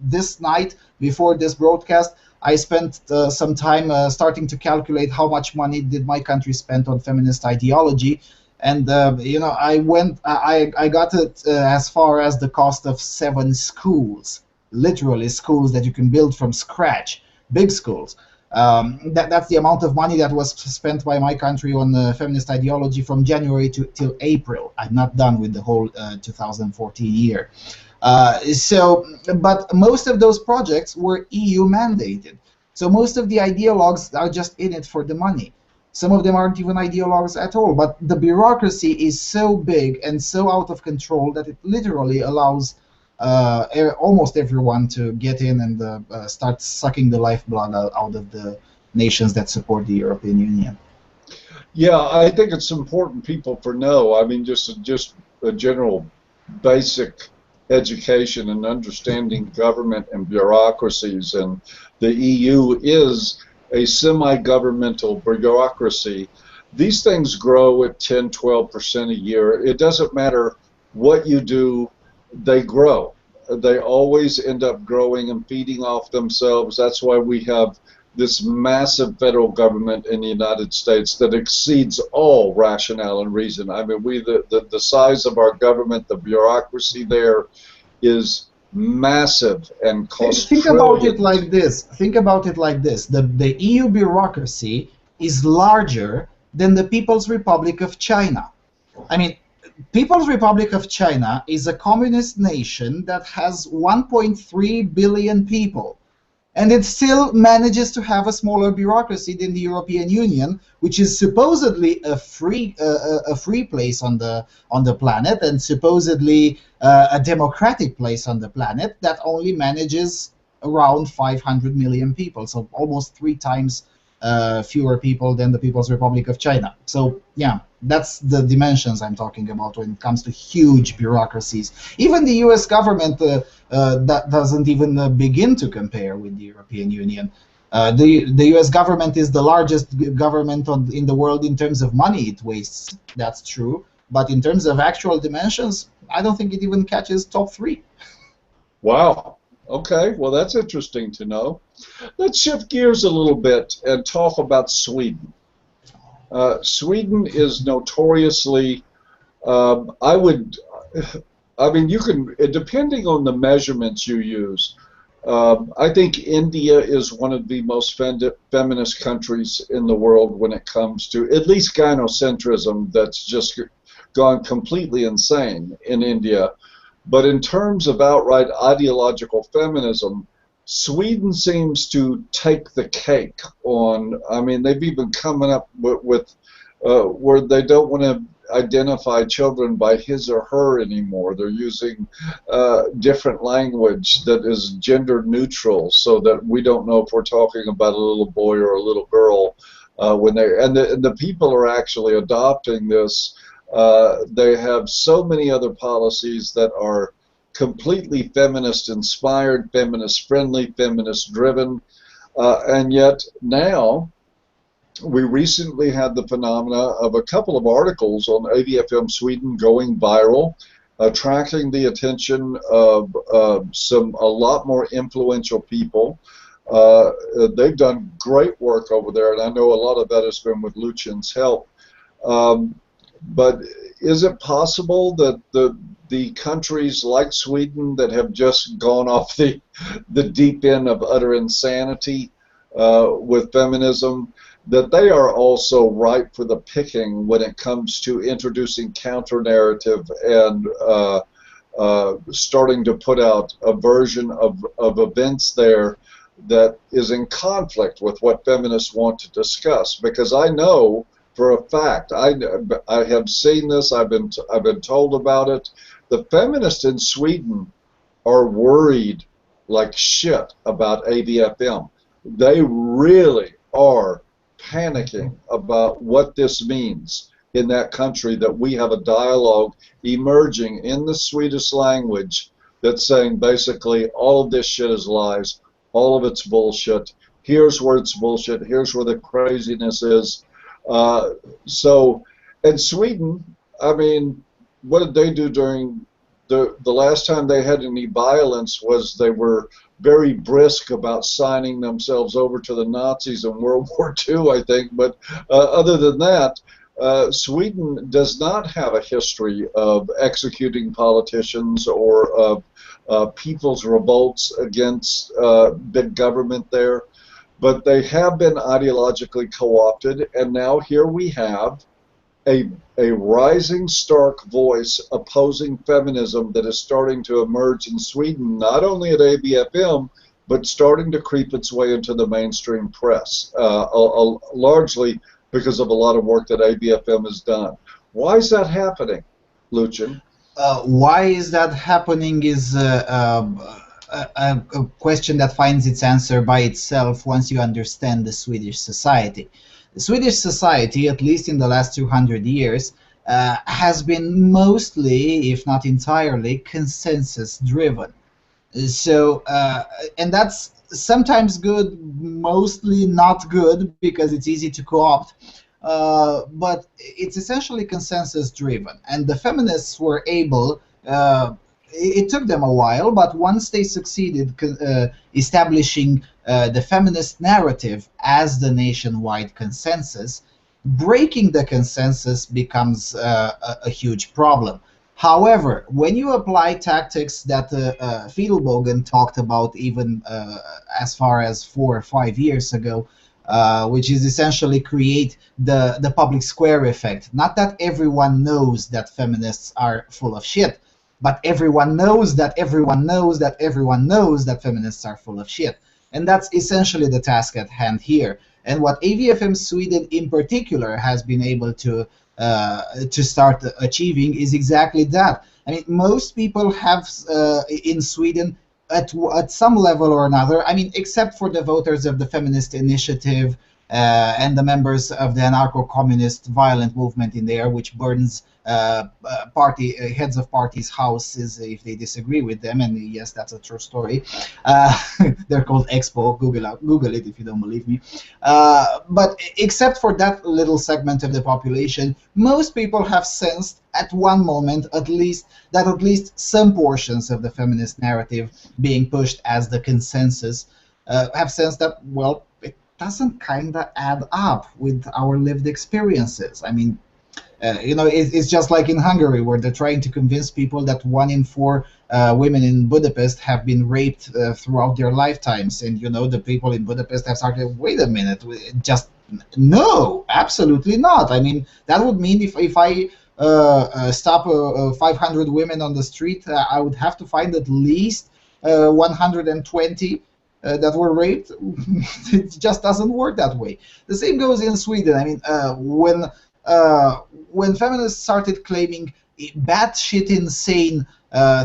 this night before this broadcast, I spent some time starting to calculate how much money did my country spend on feminist ideology, and you know, I got it as far as the cost of 7 schools, literally schools that you can build from scratch, big schools. That's the amount of money that was spent by my country on feminist ideology from January till April. I'm not done with the whole 2014 year. But most of those projects were EU mandated. So most of the ideologues are just in it for the money. Some of them aren't even ideologues at all. But the bureaucracy is so big and so out of control that it literally allows almost everyone to get in and start sucking the lifeblood out of the nations that support the European Union. Yeah, I think it's important people for know. I mean, just a general basic education and understanding government and bureaucracies, and the EU is a semi-governmental bureaucracy. These things grow at 10, 12% a year. It doesn't matter what you do, they grow. They always end up growing and feeding off themselves. That's why we have this massive federal government in the United States that exceeds all rationale and reason. I mean, the size of our government, the bureaucracy there is massive and costs Think about it trillions. like this. Think about it like this. The EU bureaucracy is larger than the People's Republic of China. I mean, People's Republic of China is a communist nation that has 1.3 billion people, and it still manages to have a smaller bureaucracy than the European Union, which is supposedly a free place on the planet, and supposedly a democratic place on the planet that only manages around 500 million people, so almost 3 times fewer people than the People's Republic of China. So yeah, that's the dimensions I'm talking about when it comes to huge bureaucracies. Even the US government that doesn't even begin to compare with the European Union. The US government is the largest government in the world in terms of money it wastes, that's true, but in terms of actual dimensions, I don't think it even catches top 3. Wow. Okay, well that's interesting to know. Let's shift gears a little bit and talk about Sweden. Sweden is notoriously, I mean, you can, depending on the measurements you use, I think India is one of the most feminist countries in the world when it comes to at least gynocentrism. That's just gone completely insane in India. But in terms of outright ideological feminism, Sweden seems to take the cake on, I mean, they've even coming up with where they don't want to identify children by his or her anymore. They're using different language that is gender neutral, so that we don't know if we're talking about a little boy or a little girl when they, and the people are actually adopting this. They have so many other policies that are completely feminist inspired, feminist friendly, feminist driven, and yet now we recently had the phenomena of a couple of articles on AVfM Sweden going viral, attracting the attention of a lot more influential people. They've done great work over there, and I know a lot of that has been with Lucian's help. But is it possible that the countries like Sweden that have just gone off the deep end of utter insanity with feminism, that they are also ripe for the picking when it comes to introducing counter-narrative and starting to put out a version of events there that is in conflict with what feminists want to discuss? Because I know for a fact, I have seen this, I've been told about it, the feminists in Sweden are worried like shit about AVfM. They really are panicking about what this means in that country, that we have a dialogue emerging in the Swedish language that's saying basically all of this shit is lies, all of it's bullshit, here's where it's bullshit, here's where the craziness is. So in Sweden, I mean, what did they do during the last time they had any violence was they were very brisk about signing themselves over to the Nazis in World War II, I think. But other than that, Sweden does not have a history of executing politicians or of people's revolts against big government there. But they have been ideologically co-opted, and now here we have a rising stark voice opposing feminism that is starting to emerge in Sweden, not only at AVfM, but starting to creep its way into the mainstream press, largely because of a lot of work that AVfM has done. Why is that happening, Lucian? Why is that happening is a question that finds its answer by itself once you understand the Swedish society. The Swedish society, at least in the last 200 years, has been mostly, if not entirely, consensus-driven. So, and that's sometimes good, mostly not good, because it's easy to co-opt. But it's essentially consensus-driven, and the feminists were able. It took them a while, but once they succeeded establishing the feminist narrative as the nationwide consensus, breaking the consensus becomes a huge problem. However, when you apply tactics that Fiedelbogen talked about even as far as 4 or 5 years ago, which is essentially create the public square effect. Not that everyone knows that feminists are full of shit, but everyone knows that everyone knows that everyone knows that feminists are full of shit. And that's essentially the task at hand here. And what AVfM Sweden in particular has been able to start achieving is exactly that. I mean, most people have in Sweden at some level or another, I mean, except for the voters of the Feminist Initiative and the members of the anarcho-communist violent movement in there, which burns heads of parties' houses if they disagree with them, and yes, that's a true story. They're called Expo. Google it if you don't believe me. But except for that little segment of the population, most people have sensed at one moment, at least some portions of the feminist narrative being pushed as the consensus have sensed that, well, it doesn't kind of add up with our lived experiences. I mean, it's just like in Hungary, where they're trying to convince people that 1 in 4 women in Budapest have been raped throughout their lifetimes. And, the people in Budapest have started, wait a minute, just no, absolutely not. I mean, that would mean if I stop 500 women on the street, I would have to find at least 120 that were raped. It just doesn't work that way. The same goes in Sweden. I mean, when feminists started claiming batshit insane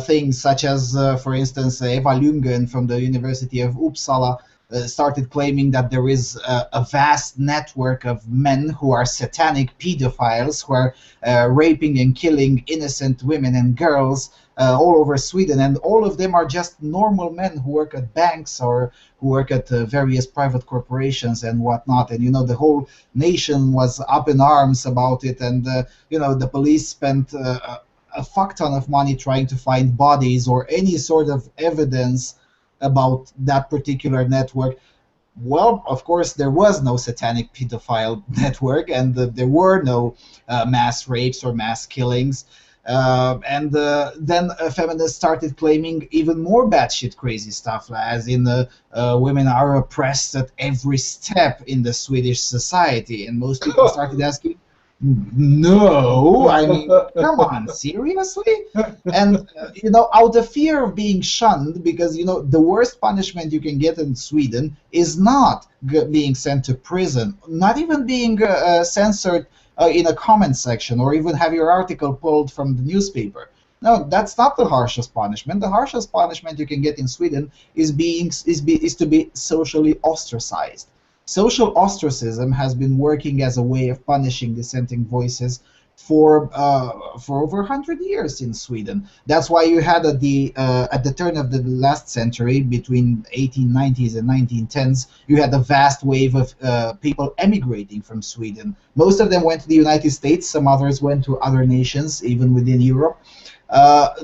things, such as, for instance, Eva Ljunggren from the University of Uppsala started claiming that there is a vast network of men who are satanic pedophiles who are raping and killing innocent women and girls all over Sweden, and all of them are just normal men who work at banks or who work at various private corporations and whatnot. And the whole nation was up in arms about it, and the police spent a fuck ton of money trying to find bodies or any sort of evidence about that particular network. Well, of course, there was no satanic pedophile network, and there were no mass rapes or mass killings. And then feminists started claiming even more batshit crazy stuff, as in women are oppressed at every step in the Swedish society. And most people started asking, no, I mean, come on, seriously? And, out of fear of being shunned, because, the worst punishment you can get in Sweden is not being sent to prison, not even being censored in a comment section, or even have your article pulled from the newspaper. No, that's not the harshest punishment. The harshest punishment you can get in Sweden is to be socially ostracized. Social ostracism has been working as a way of punishing dissenting voices for over 100 years in Sweden. That's why you had at the turn of the last century, between 1890s and 1910s, you had a vast wave of people emigrating from Sweden. Most of them went to the United States. Some others went to other nations, even within Europe.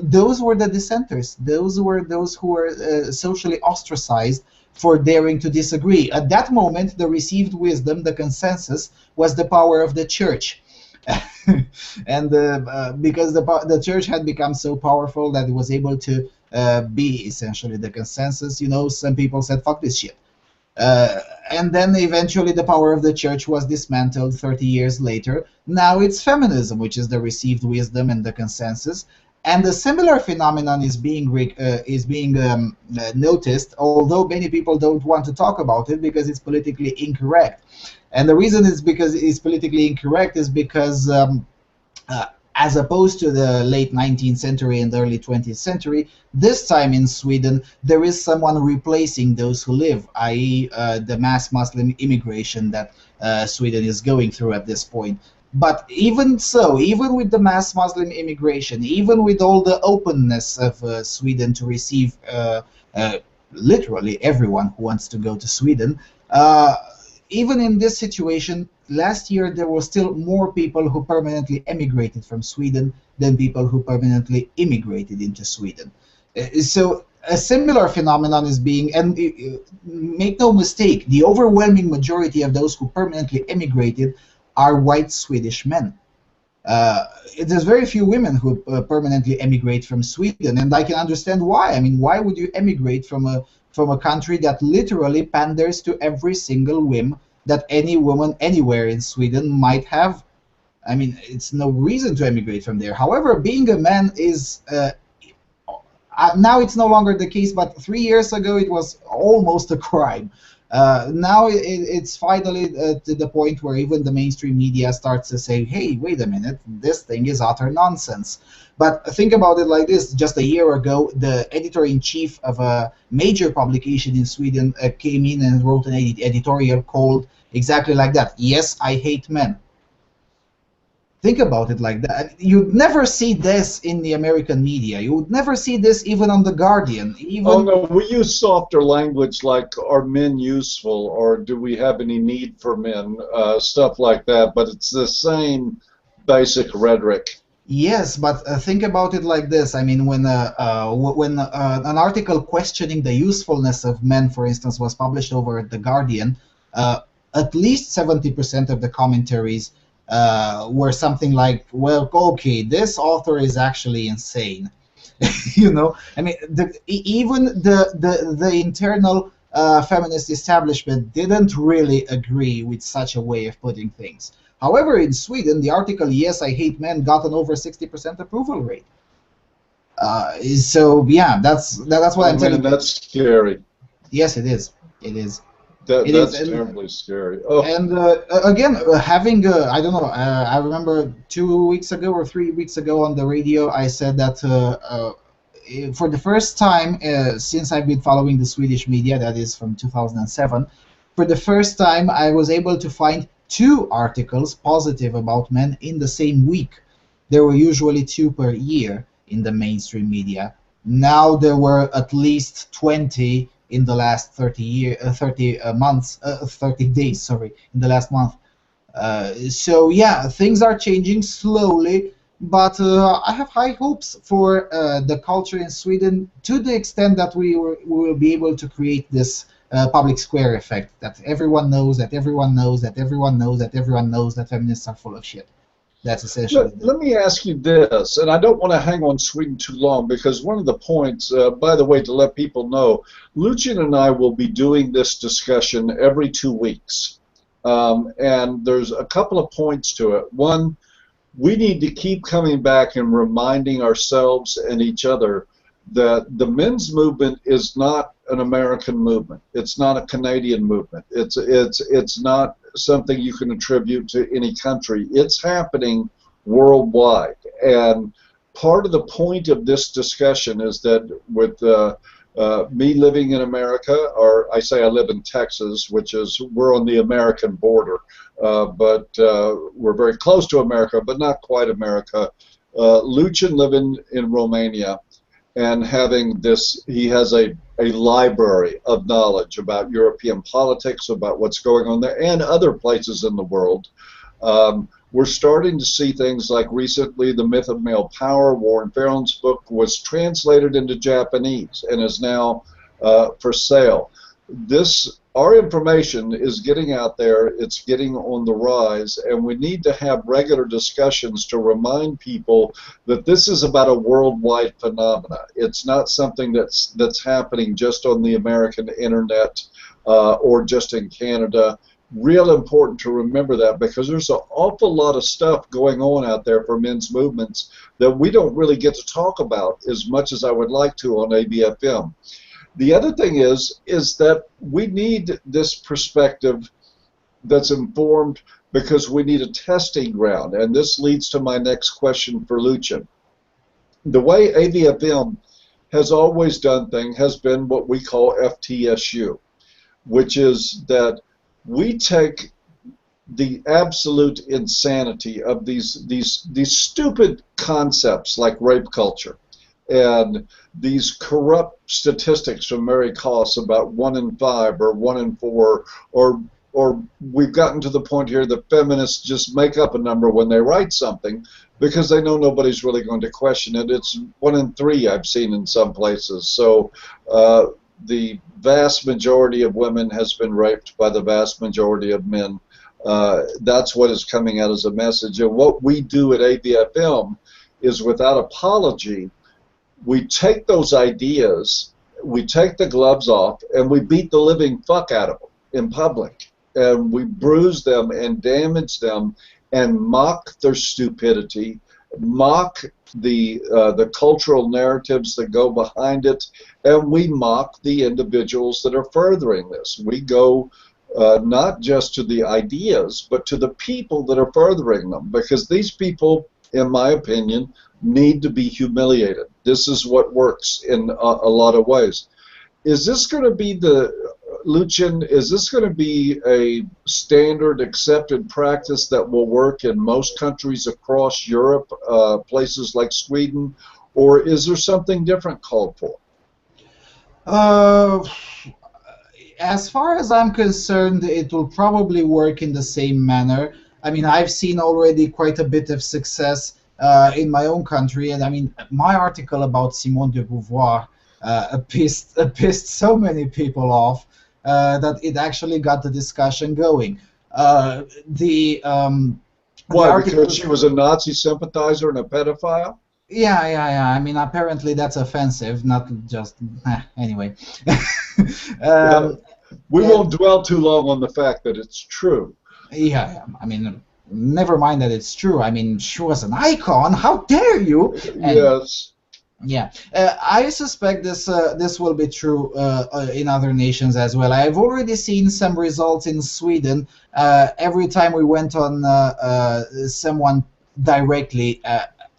those were the dissenters. Those were those who were socially ostracized for daring to disagree. At that moment, the received wisdom, the consensus, was the power of the church. And because the church had become so powerful that it was able to be essentially the consensus, you know, some people said, fuck this shit. And then eventually the power of the church was dismantled 30 years later. Now it's feminism, which is the received wisdom and the consensus. And a similar phenomenon is being noticed, although many people don't want to talk about it because it's politically incorrect. And the reason is because it's politically incorrect is because as opposed to the late 19th century and early 20th century, this time in Sweden, there is someone replacing those who live, i.e. The mass Muslim immigration that Sweden is going through at this point. But even so, even with the mass Muslim immigration, even with all the openness of Sweden to receive literally everyone who wants to go to Sweden, even in this situation, last year there were still more people who permanently emigrated from Sweden than people who permanently immigrated into Sweden. So a similar phenomenon is being, and make no mistake, the overwhelming majority of those who permanently emigrated are white Swedish men. There's very few women who permanently emigrate from Sweden, and I can understand why. I mean, why would you emigrate from a country that literally panders to every single whim that any woman anywhere in Sweden might have? I mean, it's no reason to emigrate from there. However, being a man is now it's no longer the case, but 3 years ago it was almost a crime. Now it's finally to the point where even the mainstream media starts to say, hey, wait a minute, this thing is utter nonsense. But think about it like this. Just a year ago, the editor-in-chief of a major publication in Sweden came in and wrote an editorial called exactly like that. Yes, I hate men. Think about it like that. You'd never see this in the American media. You would never see this even on The Guardian. Oh, no, we use softer language like, are men useful, or do we have any need for men, stuff like that, but it's the same basic rhetoric. Yes, but think about it like this. I mean, when an article questioning the usefulness of men, for instance, was published over at The Guardian, at least 70% of the commentaries were something like, well, okay, this author is actually insane. You know, I mean, even the internal feminist establishment didn't really agree with such a way of putting things. However, in Sweden, the article "Yes, I Hate Men" got an over 60% approval rate. So yeah, that's what I'm telling you. That's scary. Yes, it is. It is. That's terribly scary. Oh. And again, having I don't know. I remember 2 weeks ago or 3 weeks ago on the radio, I said that for the first time since I've been following the Swedish media, that is from 2007, for the first time I was able to find 2 articles positive about men in the same week. There were usually 2 per year in the mainstream media. Now there were at least 20 in the last 30 days, sorry, in the last month. So yeah, things are changing slowly, but I have high hopes for the culture in Sweden, to the extent that we will be able to create this public square effect, that everyone knows, that everyone knows, that everyone knows, that everyone knows that feminists are full of shit. That's essentially. Let me ask you this, and I don't want to hang on Sweden too long, because one of the points, by the way, to let people know, Lucian and I will be doing this discussion every 2 weeks. And there's a couple of points to it. One, we need to keep coming back and reminding ourselves and each other that the men's movement is not an American movement. It's not a Canadian movement. It's not something you can attribute to any country. It's happening worldwide. And part of the point of this discussion is that with me living in America, or I say I live in Texas, which is, we're on the American border, but we're very close to America, but not quite America. Lucian living in Romania, and having this, he has a library of knowledge about European politics, about what's going on there, and other places in the world. We're starting to see things like recently the Myth of Male Power, Warren Farrell's book, was translated into Japanese and is now for sale. Our information is getting out there, it's getting on the rise, and we need to have regular discussions to remind people that this is about a worldwide phenomena. It's not something that's happening just on the American internet or just in Canada. Real important to remember that, because there's an awful lot of stuff going on out there for men's movements that we don't really get to talk about as much as I would like to on AVfM. The other thing is that we need this perspective that's informed, because we need a testing ground. And this leads to my next question for Lucian. The way AVfM has always done things has been what we call FTSU, which is that we take the absolute insanity of these stupid concepts like rape culture and these corrupt statistics from Mary Koss about 1 in 5 or 1 in 4, or we've gotten to the point here that feminists just make up a number when they write something because they know nobody's really going to question it. It's 1 in 3 I've seen in some places. So the vast majority of women has been raped by the vast majority of men. That's what is coming out as a message. And what we do at AVfM is, without apology, we take those ideas, we take the gloves off, and we beat the living fuck out of them in public. And we bruise them and damage them and mock their stupidity, mock the cultural narratives that go behind it, and we mock the individuals that are furthering this. We go not just to the ideas, but to the people that are furthering them, because these people, in my opinion, need to be humiliated. This is what works in a lot of ways. Is this going to be Lucian, is this going to be a standard accepted practice that will work in most countries across Europe, places like Sweden, or is there something different called for? As far as I'm concerned, it will probably work in the same manner. I mean, I've seen already quite a bit of success in my own country, and I mean, my article about Simone de Beauvoir pissed so many people off that it actually got the discussion going. Why? Because she was a Nazi sympathizer and a pedophile? Yeah. I mean, apparently that's offensive, not just... anyway. We won't dwell too long on the fact that it's true. Yeah, I mean, never mind that it's true. I mean, she was an icon. How dare you? And, yes. Yeah, I suspect this will be true in other nations as well. I've already seen some results in Sweden. Every time we went on someone directly,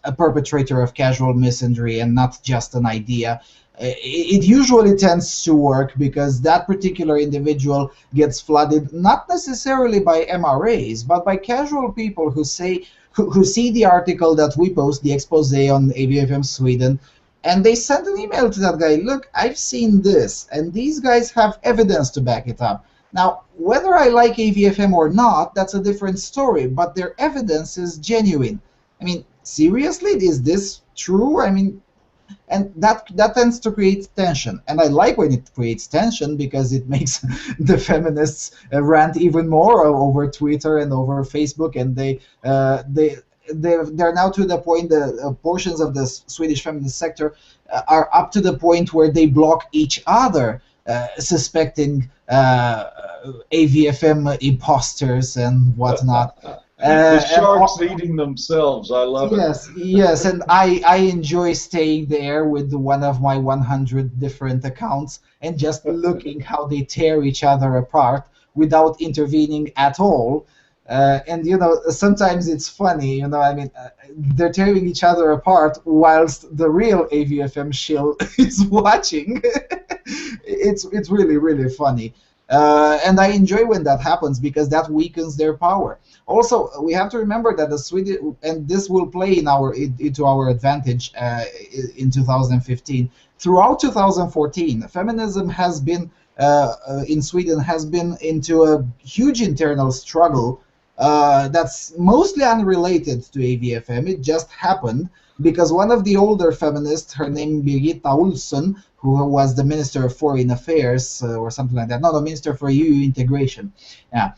a perpetrator of casual misinjury and not just an idea, it usually tends to work, because that particular individual gets flooded not necessarily by MRAs, but by casual people who see the article that we post, the expose on AVfM Sweden, and they send an email to that guy. Look, I've seen this, and these guys have evidence to back it up. Now, whether I like AVfM or not, that's a different story, but their evidence is genuine. I mean, seriously, is this true? I mean, and that tends to create tension, and I like when it creates tension, because it makes the feminists rant even more over Twitter and over Facebook, and they're now to the point that portions of the Swedish feminist sector are up to the point where they block each other, suspecting AVfM imposters and whatnot. The sharks eating themselves. I love it. Yes, and I enjoy staying there with one of my 100 different accounts and just looking how they tear each other apart without intervening at all. And you know, sometimes it's funny. You know, I mean, they're tearing each other apart whilst the real AVfM shill is watching. It's really funny. And I enjoy when that happens, because that weakens their power. Also, we have to remember that the Swedish, and this will play into our advantage in 2015. Throughout 2014, feminism has been in Sweden has been into a huge internal struggle that's mostly unrelated to AVfM. It just happened because one of the older feminists, her name Birgitta Olsson, who was the Minister of Foreign Affairs or something like that, no, the Minister for EU Integration, yeah,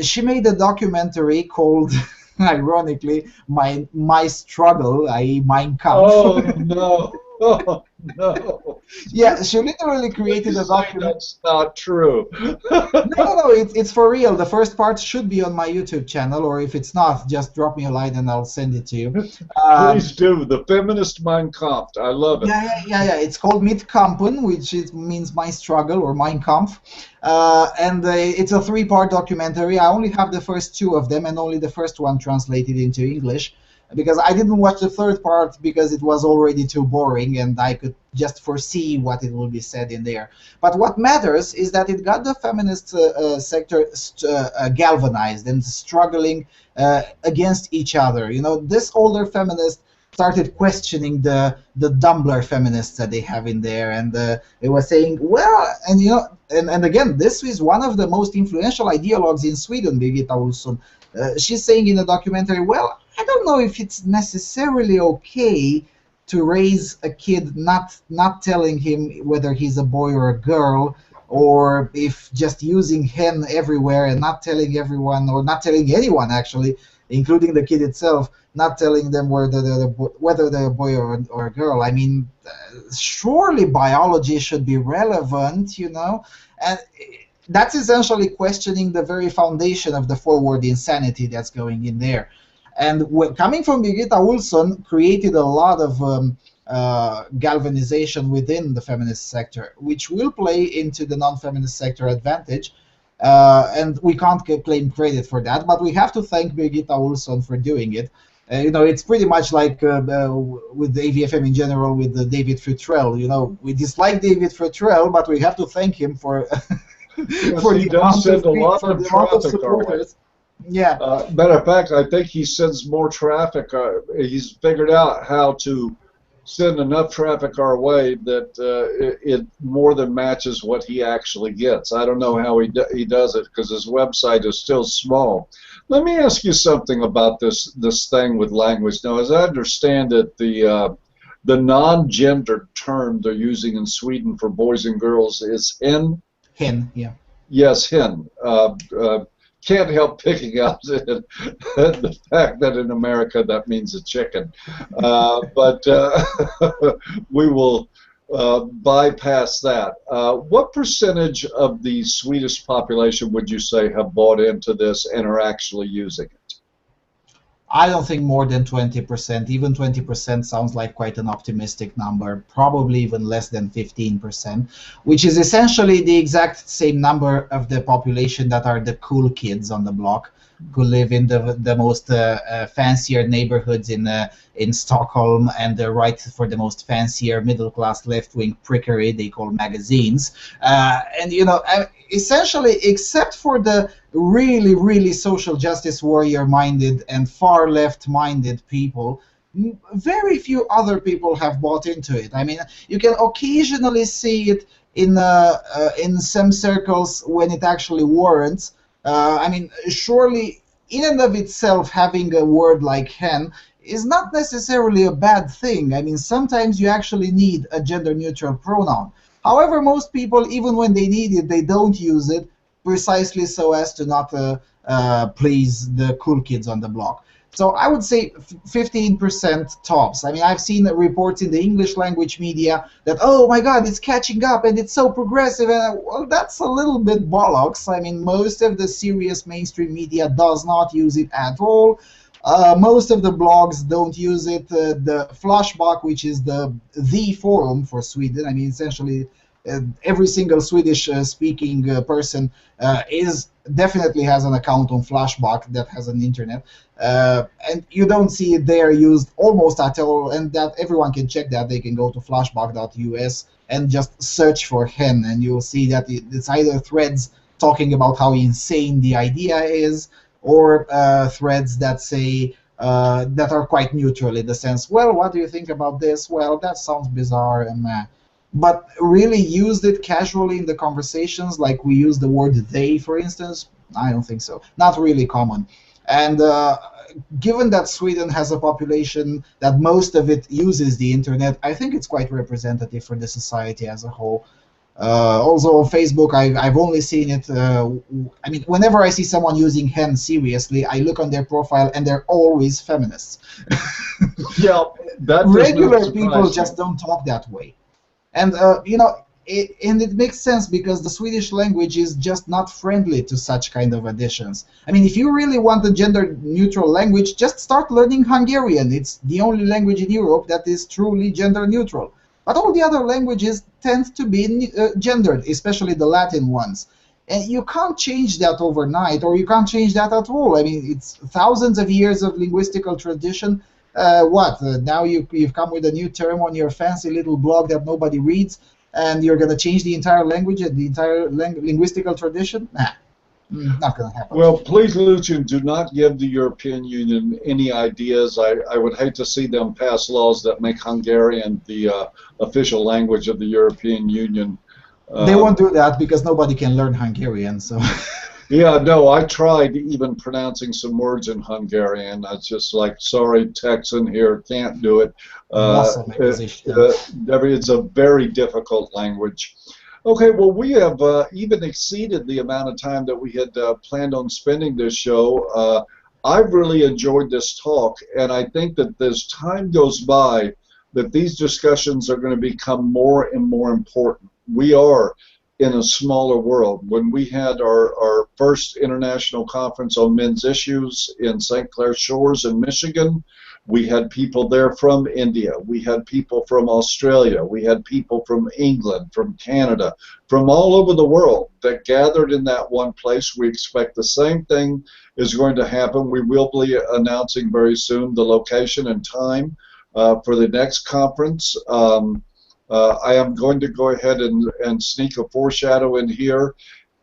she made a documentary called, ironically, My Struggle, i.e. Mein Kampf. Oh no! Oh no! Yeah, she literally created Please a say document. that's not true. No, it's for real. The first part should be on my YouTube channel, or if it's not, just drop me a line and I'll send it to you. Please do. The feminist Mein Kampf. I love it. Yeah. It's called Mitkampen, which means my struggle or Mein Kampf. And it's a three-part documentary. I only have the first two of them, and only the first one translated into English, because I didn't watch the third part because it was already too boring and I could just foresee what it will be said in there. But what matters is that it got the feminist sector galvanized and struggling against each other. You know, this older feminist started questioning the dumbler feminists that they have in there, and it was saying, well, and you know, and again, this is one of the most influential ideologues in Sweden, Birgitta Olsson. She's saying in the documentary, well, I don't know if it's necessarily okay to raise a kid not telling him whether he's a boy or a girl, or if just using hen everywhere and not telling everyone, or not telling anyone actually, including the kid itself, not telling them whether they're a boy or a girl. I mean, surely biology should be relevant, you know, and that's essentially questioning the very foundation of the forward insanity that's going in there. And coming from Birgitta Olsson created a lot of galvanization within the feminist sector, which will play into the non-feminist sector advantage. And we can't claim credit for that, but we have to thank Birgitta Olsson for doing it. You know, it's pretty much like with the AVfM in general, with David Futrell. You know, we dislike David Futrell, but we have to thank him for for he does send a lot of traffic our way. Yeah. Matter of fact, I think he sends more traffic. He's figured out how to send enough traffic our way that it more than matches what he actually gets. I don't know how he does it because his website is still small. Let me ask you something about this thing with language. Now, as I understand it, the non-gendered term they're using in Sweden for boys and girls is hen. Hen, yeah. Yes, hen. Can't help picking out the fact that in America that means a chicken. But we will bypass that. What percentage of the Swedish population would you say have bought into this and are actually using it? I don't think more than 20%. Even 20% sounds like quite an optimistic number. Probably even less than 15%, which is essentially the exact same number of the population that are the cool kids on the block, who live in the most fancier neighborhoods in Stockholm, and write for the most fancier middle-class left-wing prickery they call magazines. And you know, essentially, except for the really, really social justice warrior-minded and far left-minded people, very few other people have bought into it. I mean, you can occasionally see it in some circles when it actually warrants. I mean, surely, in and of itself, having a word like hen is not necessarily a bad thing. I mean, sometimes you actually need a gender-neutral pronoun. However, most people, even when they need it, they don't use it precisely so as to not please the cool kids on the block. So I would say 15% tops. I mean, I've seen reports in the English language media that, oh my God, it's catching up and it's so progressive. And well, that's a little bit bollocks. I mean, most of the serious mainstream media does not use it at all. Most of the blogs don't use it. The Flashback, which is the forum for Sweden, I mean, essentially every single Swedish-speaking person definitely has an account on Flashback that has an internet, and you don't see it there used almost at all. And that everyone can check that. They can go to flashback.us and just search for hen, and you'll see that it's either threads talking about how insane the idea is, or threads that say that are quite neutral in the sense, well, what do you think about this? Well, that sounds bizarre, and but really used it casually in the conversations, like we use the word they, for instance? I don't think so. Not really common. And given that Sweden has a population that most of it uses the internet, I think it's quite representative for the society as a whole. Also on Facebook, I've only seen it. I mean, whenever I see someone using hen seriously, I look on their profile and they're always feminists. Yeah, that Regular people just don't talk that way. And and it makes sense because the Swedish language is just not friendly to such kind of additions. I mean, if you really want a gender-neutral language, just start learning Hungarian. It's the only language in Europe that is truly gender-neutral. But all the other languages tend to be gendered, especially the Latin ones. And you can't change that overnight, or you can't change that at all. I mean, it's thousands of years of linguistical tradition. Now you've come with a new term on your fancy little blog that nobody reads, and you're going to change the entire language and the entire linguistical tradition? Nah, not going to happen. Well, please, Lucian, do not give the European Union any ideas. I would hate to see them pass laws that make Hungarian the official language of the European Union. They won't do that because nobody can learn Hungarian. So. Yeah, no, I tried even pronouncing some words in Hungarian. I was just like, sorry, Texan here, can't do it. It's a very difficult language. Okay, well, we have even exceeded the amount of time that we had planned on spending this show. I've really enjoyed this talk, and I think that as time goes by, that these discussions are going to become more and more important. We are in a smaller world. When we had our first international conference on men's issues in St. Clair Shores in Michigan, we had people there from India, we had people from Australia, we had people from England, from Canada, from all over the world that gathered in that one place. We expect the same thing is going to happen. We will be announcing very soon the location and time for the next conference. I am going to go ahead and sneak a foreshadow in here.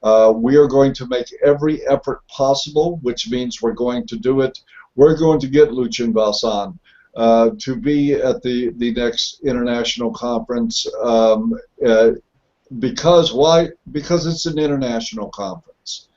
We are going to make every effort possible, which means we're going to do it. We're going to get Lucian Valsan to be at the next international conference. Because why? Because it's an international conference.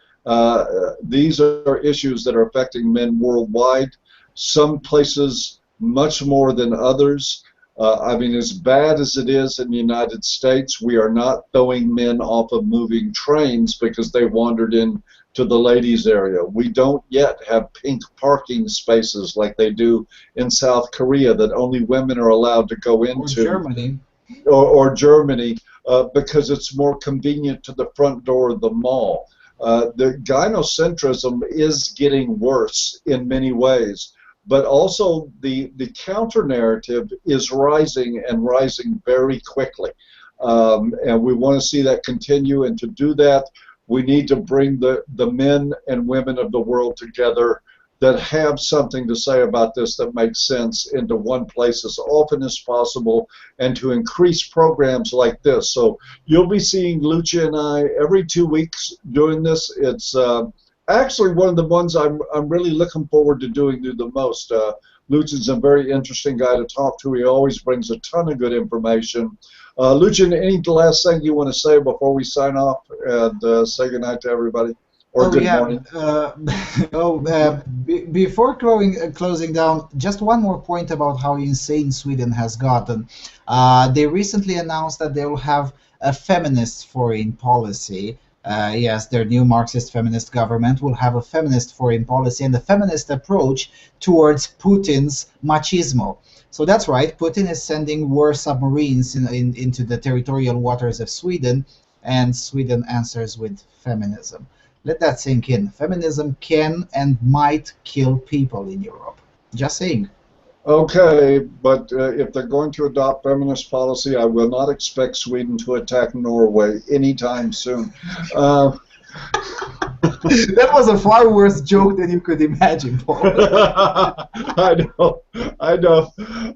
These are issues that are affecting men worldwide. Some places much more than others. I mean, as bad as it is in the United States, we are not throwing men off of moving trains because they wandered into the ladies' area. We don't yet have pink parking spaces like they do in South Korea that only women are allowed to go into. Or Germany. Or Germany, because it's more convenient to the front door of the mall. The gynocentrism is getting worse in many ways. But also the counter-narrative is rising and rising very quickly. And we want to see that continue, and to do that, we need to bring the men and women of the world together that have something to say about this that makes sense into one place as often as possible, and to increase programs like this. So you'll be seeing Lucia and I every 2 weeks doing this. It's actually one of the ones I'm really looking forward to doing the most. Lucian's a very interesting guy to talk to. He always brings a ton of good information. Lucian, any last thing you want to say before we sign off and say goodnight to everybody? Or good morning? Before closing down, just one more point about how insane Sweden has gotten. They recently announced that they will have a feminist foreign policy. Yes, their new Marxist feminist government will have a feminist foreign policy and a feminist approach towards Putin's machismo. So that's right, Putin is sending war submarines into the territorial waters of Sweden, and Sweden answers with feminism. Let that sink in. Feminism can and might kill people in Europe. Just saying. Okay, but if they're going to adopt feminist policy, I will not expect Sweden to attack Norway anytime soon. That was a far worse joke than you could imagine, Paul. I know.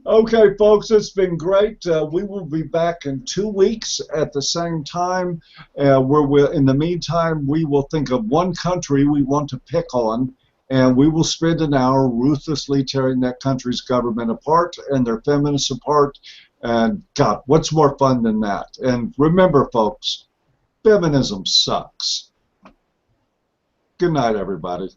Okay, folks, it's been great. We will be back in 2 weeks at the same time. In the meantime, we will think of one country we want to pick on, and we will spend an hour ruthlessly tearing that country's government apart and their feminists apart, And God, what's more fun than that? And remember, folks, feminism sucks. Good night, everybody.